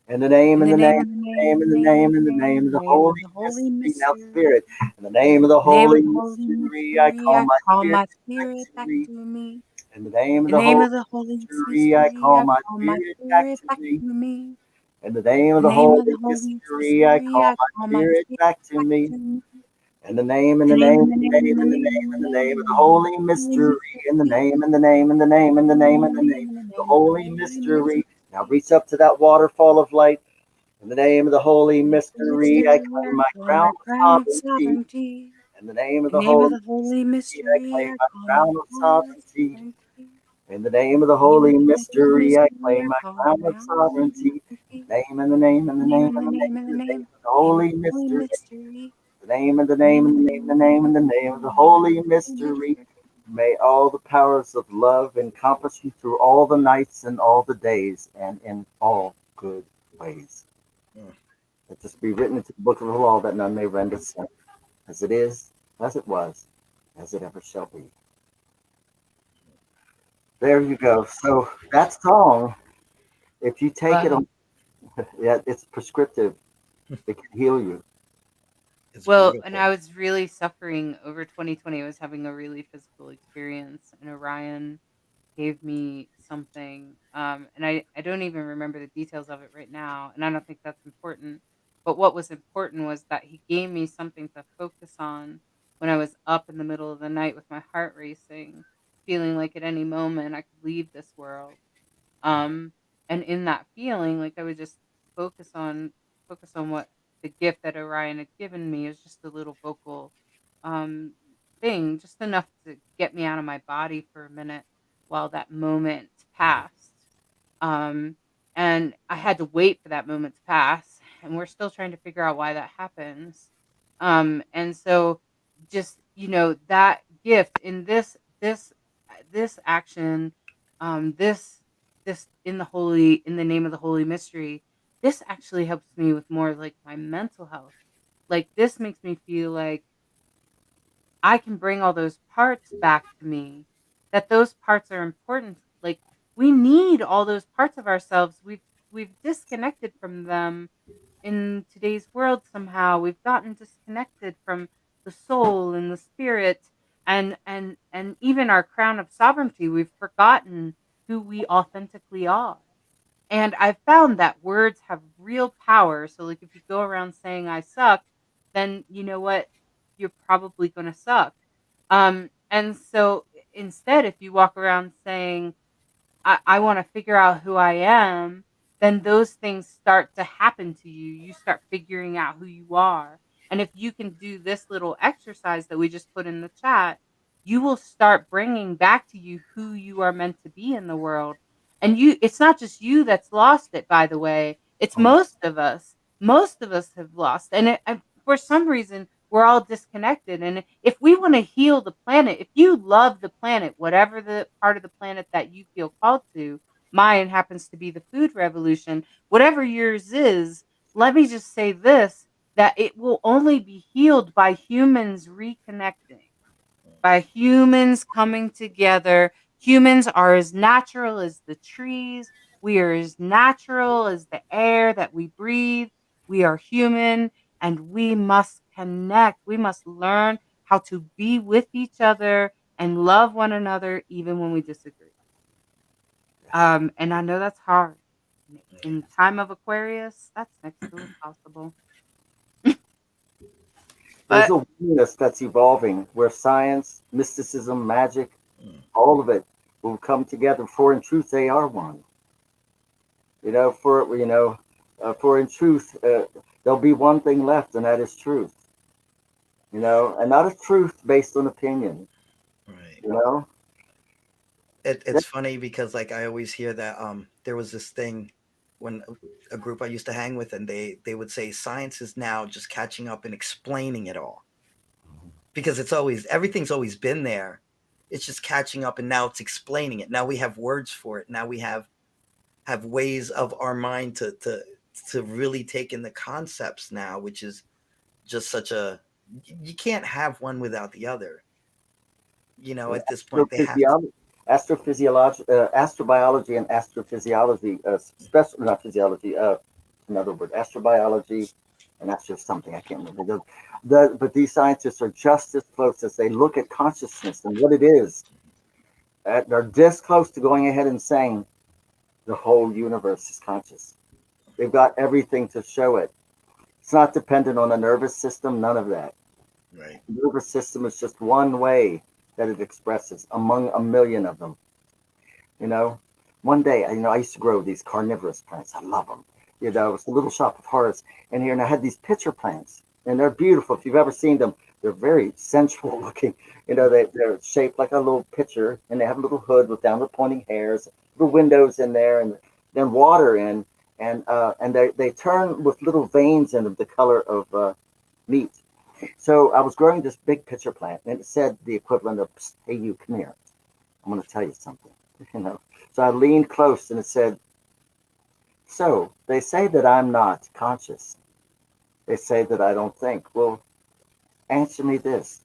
In the name, In in the the name name, of the in name, the the name, name, in the the name, name of the the name of Holy the holy Mystery. Now, mystery. Spirit, in the name of the Name Holy of the holy Mystery, I mystery, call I my call spirit my back spirit to back me. to me. In the name of In the the name Holy of the holy Mystery, I mystery, call I my call my spirit back spirit to back me. to me. In the name of In the the name of the Holy holy Mystery, I mystery, call I my call my spirit spirit back to back me. to me. In the name, in The the name, name, in in the the name, in name, the in the name, name, in the in the name, name in of the the name of Holy the holy Mystery. In the mystery. name, in the name, in the name, in the In the name, name, in in the the name name, in the of the name of the Holy holy Mystery. Now mystery. reach up to that waterfall of light. In the name of the Holy Mystery, I Mystery, claim I my call crown my of crown of sovereignty. sovereignty. In the name of In the the name of Holy the holy Mystery, I mystery, claim I my call my crown of crown of sovereignty. sovereignty. In the name of the In the name of Holy the holy Mystery, I mystery, claim I my call crown my of crown of sovereignty. sovereignty. Name and the name and the Name name and and the the name name and the and the name name. of the Name of Holy the holy Mystery. mystery. The name and the Name name and and the the name name and the and the name name and the and the name name of and the the name of Holy the holy Mystery. mystery. May all the powers of love encompass you through all the nights and all the days and in all good ways. Mm. Let this be written into the book of the law that none may render sin. As it is, as it was, as it ever shall be. There you go. So that song, if you take it Wow. on, yeah, it's prescriptive. It can heal you. It's Well, and I beautiful. was really suffering over 2020. I was having a really physical experience, and Orion gave me something. And I don't even remember the details of it right now, and I don't think that's important. But what was important was that he gave me something to focus on when I was up in the middle of the night with my heart racing, feeling like at any moment I could leave this world. Um, and in that feeling, like I would just focus on focus on what the gift that Orion had given me is just a little vocal um thing, just enough to get me out of my body for a minute while that moment passed. Um, and I had to wait for that moment to pass, and we're still trying to figure out why that happens. And so just, that gift in this action, this in the name of the holy mystery, this actually helps me with more like my mental health. Like this makes me feel like I can bring all those parts back to me, that those parts are important. Like we need all those parts of ourselves. We've disconnected from them in today's world somehow. We've gotten disconnected from the soul and the spirit and even our crown of sovereignty. We've forgotten who we authentically are. And I've found that words have real power. So, like, if you go around saying I suck, then you know what? You're probably going to suck. And so instead, if you walk around saying, I want to figure out who I am, then those things start to happen to you. You start figuring out who you are. And if you can do this little exercise that we just put in the chat, you will start bringing back to you who you are meant to be in the world. And it's not just you that's lost it, by the way. It's Oh, most of us. Most of us have lost. And for some reason, we're all disconnected. And if we want to heal the planet, if you love the planet, whatever the part of the planet that you feel called to, mine happens to be the food revolution, whatever yours is, let me just say this, that it will only be healed by humans reconnecting, by humans coming together. Humans are as natural as the trees. We are as natural as the air that we breathe. We are human and we must connect. We must learn how to be with each other and love one another even when we disagree. Yes. And I know that's hard. yeah. In time of Aquarius, that's next to impossible. There's But a oneness that's evolving where science, mysticism, magic, Mm. all of it will come together. For in truth, they are one. For in truth, there'll be one thing left, and that is truth. And not a truth based on opinion. Right. You know, It's funny because like I always hear that there was this thing when a group I used to hang with, and they would say science is now just catching up and explaining it all, because everything's always been there. It's just catching up, and now it's explaining it. Now we have words for it. Now we have ways of our mind to really take in the concepts now, which is just such a, you can't have one without the other. At this point they have to. astrophysiology, astrobiology, and astrophysiology, special not physiology. another word, astrobiology, and that's just something I can't remember. But these scientists are just as close as they look at consciousness and what it is. They're this close to going ahead and saying the whole universe is conscious. They've got everything to show it. It's not dependent on the nervous system, none of that. Right. The nervous system is just one way that it expresses among a million of them. You know, one day, I used to grow these carnivorous plants. I love them. It's a little shop of horrors in here, and I had these pitcher plants, and they're beautiful. If you've ever seen them, they're very sensual looking. They're shaped like a little pitcher, and they have a little hood with downward pointing hairs, little windows in there, and then water in, and they turn with little veins in them the color of meat. So I was growing this big pitcher plant, and it said the equivalent of, "Hey, you, come here. I'm going to tell you something." you know. So I leaned close, and it said, "So they say that I'm not conscious. They say that I don't think. Well, answer me this.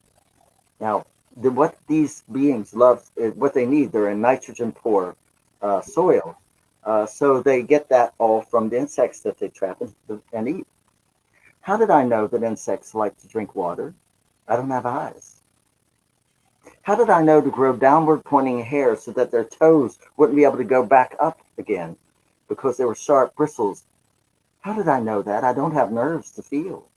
Now, what these beings love, what they need, they're in nitrogen poor soil. So they get that all from the insects that they trap and eat. How did I know that insects like to drink water? I don't have eyes. How did I know to grow downward pointing hair so that their toes wouldn't be able to go back up again because they were sharp bristles? How did I know that? I don't have nerves to feel.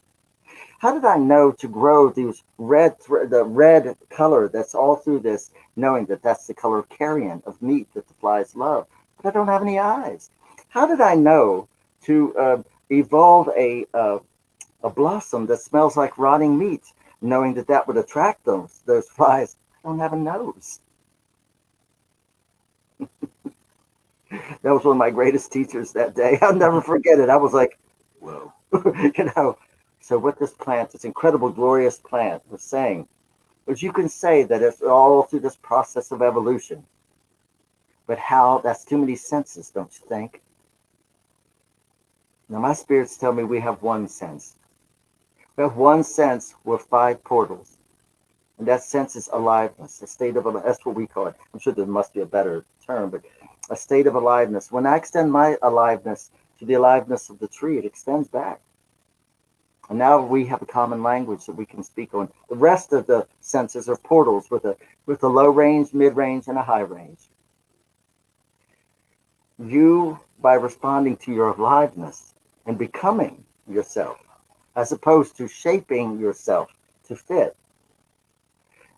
How did I know to grow these the red color that's all through this, knowing that that's the color of carrion, of meat that the flies love? But I don't have any eyes. How did I know to evolve a blossom that smells like rotting meat, knowing that that would attract those flies? I don't have a nose. That was one of my greatest teachers that day. I'll never forget it. I was like, whoa. So what this plant, this incredible, glorious plant, was saying was, you can say that it's all through this process of evolution. But how? That's too many senses, don't you think? Now, my spirits tell me we have one sense. We have one sense with 5 portals. And that sense is aliveness, a state of, that's what we call it. I'm sure there must be a better term, but a state of aliveness. When I extend my aliveness to the aliveness of the tree, it extends back. And now we have a common language that we can speak on. The rest of the senses are portals with a low range, mid range, and a high range. You, by responding to your aliveness and becoming yourself, as opposed to shaping yourself to fit,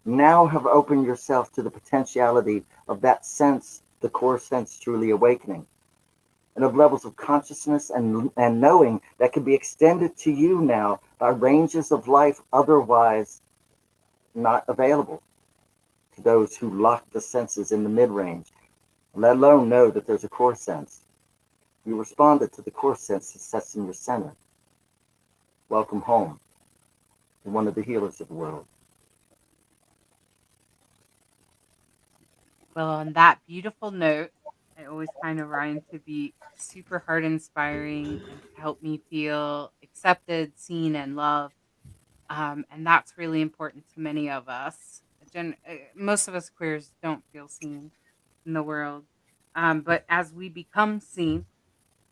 now have opened yourself to the potentiality of that sense, the core sense truly awakening, and of levels of consciousness and knowing that can be extended to you now by ranges of life otherwise not available to those who lock the senses in the mid-range, let alone know that there's a core sense. You responded to the core sense that sets in your center. Welcome home. You're one of the healers of the world. Well, on that beautiful note, I always find Orion to be super heart inspiring and to help me feel accepted, seen, and loved. And that's really important to many of us. Most of us queers don't feel seen in the world. But as we become seen,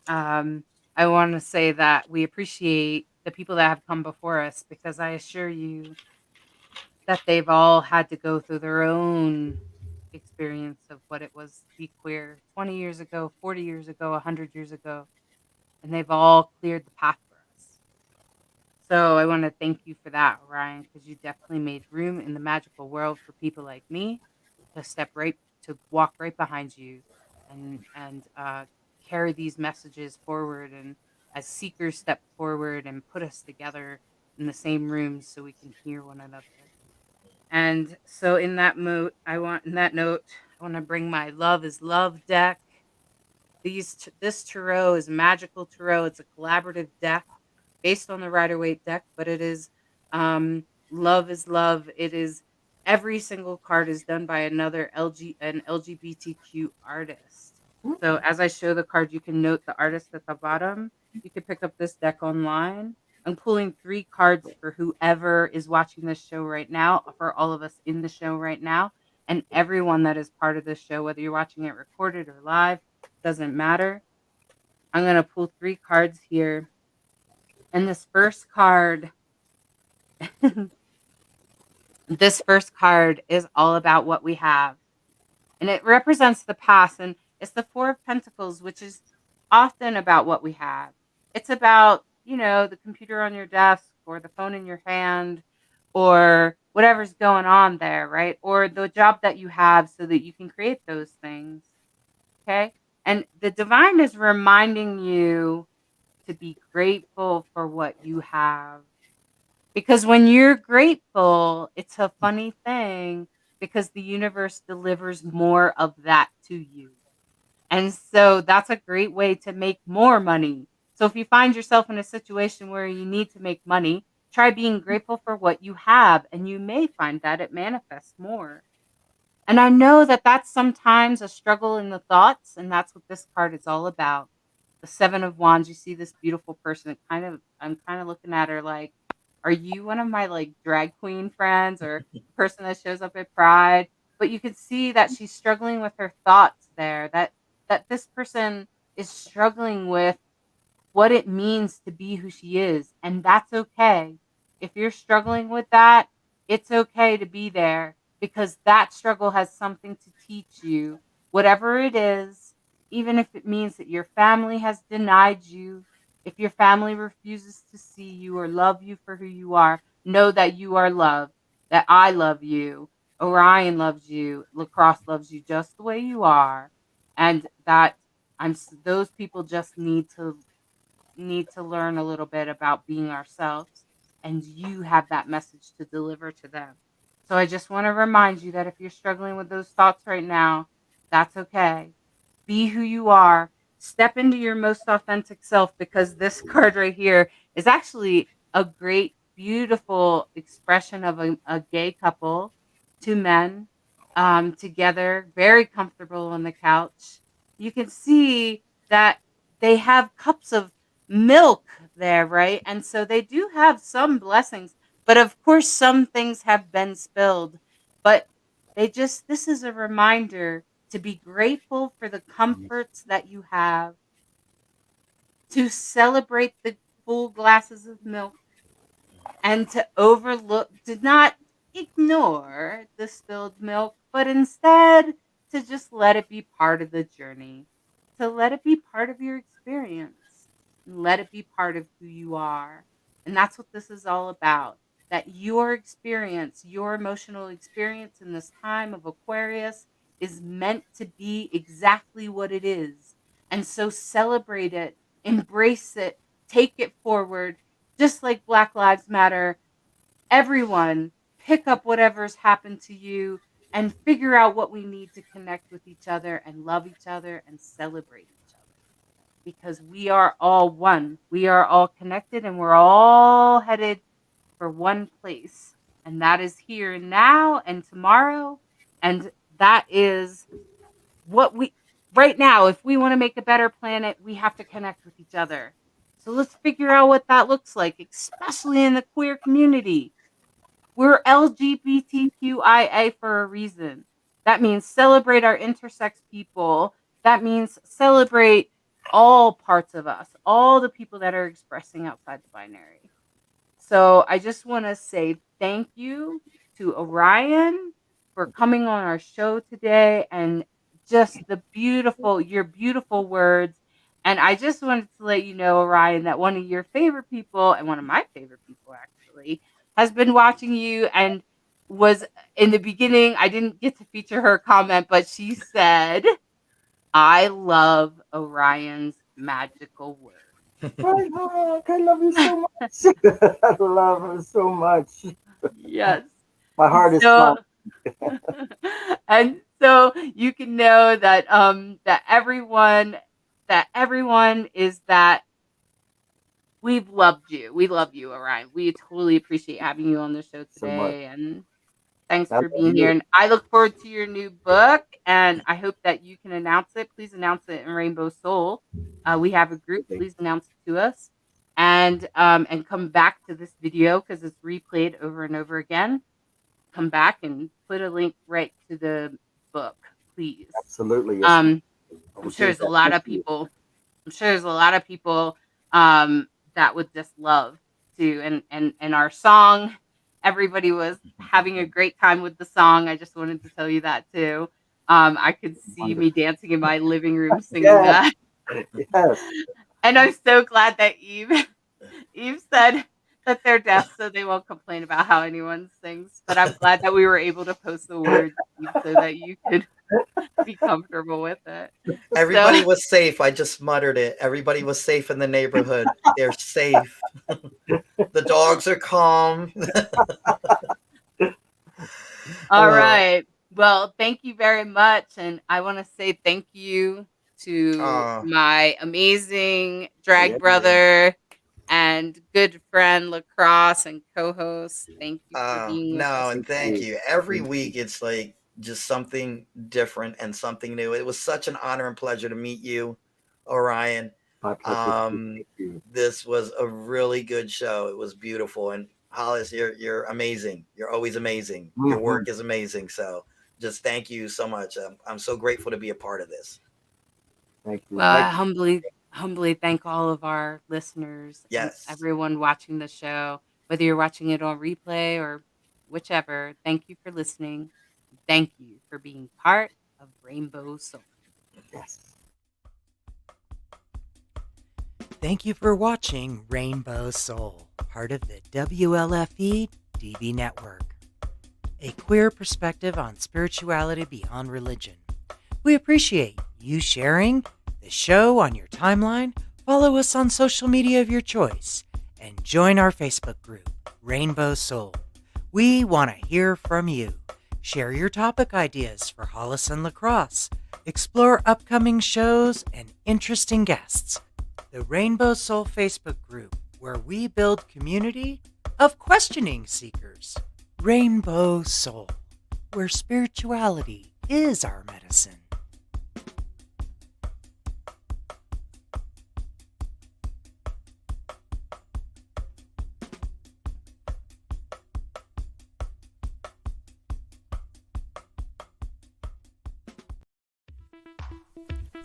I want to say that we appreciate the people that have come before us, because I assure you that they've all had to go through their own experience of what it was to be queer 20 years ago, 40 years ago, 100 years ago, and they've all cleared the path for us. So I want to thank you for that, Ryan, because you definitely made room in the magical world for people like me to walk right behind you and carry these messages forward, and as seekers step forward and put us together in the same rooms so we can hear one another. And so in that note, I want to bring my Love is Love deck. This tarot is Magical Tarot. It's a collaborative deck based on the Rider-Waite deck, but it is Love is Love. It is every single card is done by an LGBTQ artist. So as I show the card, you can note the artist at the bottom. You can pick up this deck online. I'm pulling 3 cards for whoever is watching this show right now, for all of us in the show right now, and everyone that is part of this show, whether you're watching it recorded or live, doesn't matter. I'm going to pull 3 cards here. And this first card, is all about what we have. And it represents the past. And it's the 4 of Pentacles, which is often about what we have. It's about, the computer on your desk or the phone in your hand or whatever's going on there, right? Or the job that you have so that you can create those things. Okay. And the divine is reminding you to be grateful for what you have. Because when you're grateful, it's a funny thing because the universe delivers more of that to you. And so that's a great way to make more money. So if you find yourself in a situation where you need to make money, try being grateful for what you have, and you may find that it manifests more. And I know that that's sometimes a struggle in the thoughts, and that's what this card is all about. The 7 of Wands, you see this beautiful person. I'm kind of looking at her like, are you one of my like drag queen friends or person that shows up at Pride? But you can see that she's struggling with her thoughts there. That this person is struggling with what it means to be who she is. And that's okay. If you're struggling with that, it's okay to be there because that struggle has something to teach you, whatever it is, even if it means that your family has denied you, if your family refuses to see you or love you for who you are, know that you are loved, that I love you, Orion loves you, Lacrosse loves you just the way you are, and that those people just need to learn a little bit about being ourselves, and you have that message to deliver to them. So I just want to remind you that if you're struggling with those thoughts right now, that's okay. Be who you are. Step into your most authentic self because this card right here is actually a great, beautiful expression of a gay couple, 2 men together, very comfortable on the couch. You can see that they have cups of milk there, right? And so they do have some blessings, but of course, some things have been spilled. But this is a reminder to be grateful for the comforts that you have, to celebrate the full glasses of milk, and to not ignore the spilled milk, but instead to just let it be part of the journey, to let it be part of your experience, and let it be part of who you are. And that's what this is all about. That your experience, your emotional experience in this time of Aquarius is meant to be exactly what it is. And so celebrate it, embrace it, take it forward, just like Black Lives Matter. Everyone pick up whatever's happened to you and figure out what we need to connect with each other and love each other and celebrate each other because we are all one. We are all connected and we're all headed for one place. And that is here and now and tomorrow. And that is what we right now, if we want to make a better planet, we have to connect with each other. So let's figure out what that looks like, especially in the queer community. We're LGBTQIA for a reason. That means celebrate our intersex people. That means celebrate all parts of us, all the people that are expressing outside the binary. So I just want to say thank you to Orion for coming on our show today and just your beautiful words. And I just wanted to let you know, Orion, that one of your favorite people, and one of my favorite people actually, has been watching you and was in the beginning. I didn't get to feature her comment, but she said, I love Orion's magical words. Right, Mark, I love you so much. I love her so much. Yes. My heart is So, fine. and so you can know that everyone is that we've loved you. We love you, Orion. We totally appreciate having you on the show So much. today, and thanks I for love being here. you. And I look forward to your new book, and I hope that you can announce it. Please announce it in Rainbow Soul. We have a group. Please announce it to us, and come back to this video because it's replayed over and over again. Come back and put a link right to the book, please. Absolutely, yes. I'm I will sure do there's a that. lot Thank of you. people. I'm sure there's a lot of people that would just love to. And our song, everybody was having a great time with the song. I just wanted to tell you that too. I could see me dancing in my living room singing Yes. that. Yes. And I'm so glad that Eve said that they're deaf, so they won't complain about how anyone sings. But I'm glad that we were able to post the words, Eve, so that you could be comfortable with it. Everybody was safe. I just muttered it. Everybody was safe in the neighborhood. They're safe. The dogs are calm. All right. Well, thank you very much. And I want to say thank you to my amazing drag brother and good friend Lacrosse and co-host. Thank you for being with us. And thank you. Every week it's like just something different and something new. It was such an honor and pleasure to meet you, Orion. My pleasure. Thank you. This was a really good show. It was beautiful. And Hollis, you're amazing. You're always amazing. Mm-hmm. Your work is amazing. So just thank you so much. I'm so grateful to be a part of this. Thank you. Well, I humbly thank all of our listeners. Yes. And everyone watching the show, whether you're watching it on replay or whichever. Thank you for listening. Thank you for being part of Rainbow Soul. Yes. Thank you for watching Rainbow Soul, part of the WLFE DB Network, a queer perspective on spirituality beyond religion. We appreciate you sharing the show on your timeline. Follow us on social media of your choice and join our Facebook group, Rainbow Soul. We want to hear from you. Share your topic ideas for Hollis and Lacrosse. Explore upcoming shows and interesting guests. The Rainbow Soul Facebook group, where we build community of questioning seekers. Rainbow Soul, where spirituality is our medicine.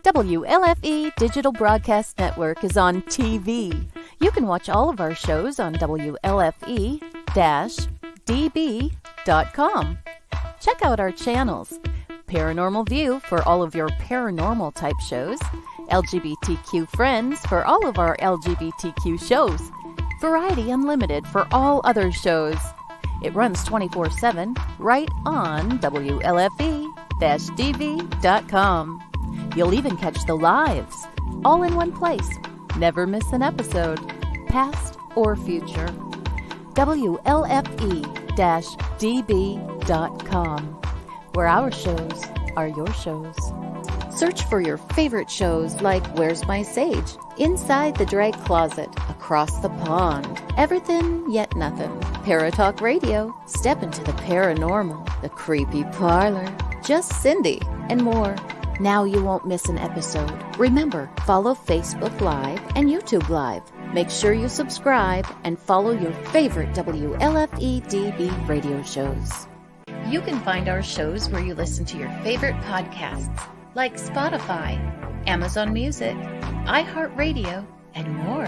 WLFE Digital Broadcast Network is on TV. You can watch all of our shows on WLFE-DB.com. Check out our channels: Paranormal View for all of your paranormal type shows, LGBTQ Friends for all of our LGBTQ shows, Variety Unlimited for all other shows. It runs 24/7 right on WLFE-DB.com. You'll even catch the lives, all in one place. Never miss an episode, past or future. WLFE-DB.com, where our shows are your shows. Search for your favorite shows like Where's My Sage, Inside the Drag Closet, Across the Pond, Everything Yet Nothing, Paratalk Radio, Step into the Paranormal, The Creepy Parlor, Just Cindy, and more. Now you won't miss an episode. Remember, follow Facebook Live and YouTube Live. Make sure you subscribe and follow your favorite WLFE-DB radio shows. You can find our shows where you listen to your favorite podcasts, like Spotify, Amazon Music, iHeartRadio, and more.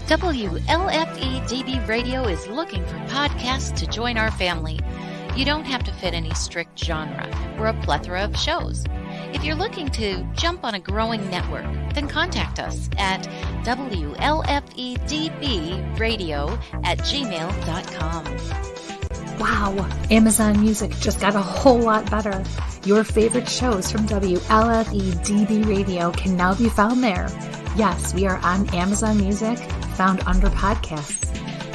WLFE-DB Radio is looking for podcasts to join our family. You don't have to fit any strict genre. We're a plethora of shows. If you're looking to jump on a growing network, then contact us at WLFEDBradio@gmail.com. Wow, Amazon Music just got a whole lot better. Your favorite shows from WLFE-DB Radio can now be found there. Yes, we are on Amazon Music, found under podcasts.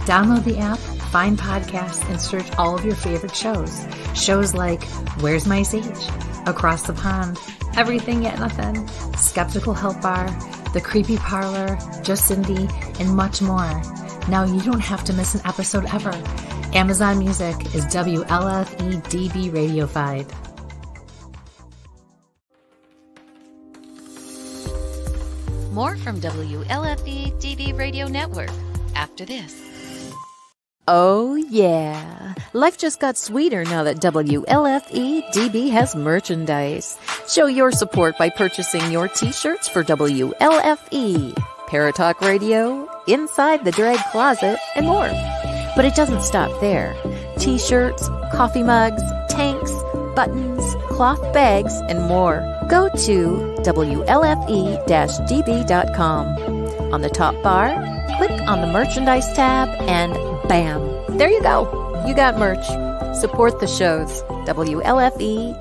Download the app, find podcasts, and search all of your favorite shows. Shows like Where's My Sage, Across the Pond, Everything Yet Nothing, Skeptical Help Bar, The Creepy Parlor, Just Cindy, and much more. Now you don't have to miss an episode ever. Amazon Music is WLFE-DB Radiofied. More from WLFE-DB Radio Network after this. Oh yeah, life just got sweeter now that WLFE-DB has merchandise. Show your support by purchasing your t-shirts for WLFE, Paratalk Radio, Inside the Drag Closet, and more. But it doesn't stop there. T-shirts, coffee mugs, tanks, buttons, cloth bags, and more. Go to WLFE-DB.com. On the top bar, click on the merchandise tab, and bam, there you go. You got merch. Support the shows. WLFE-DB.com.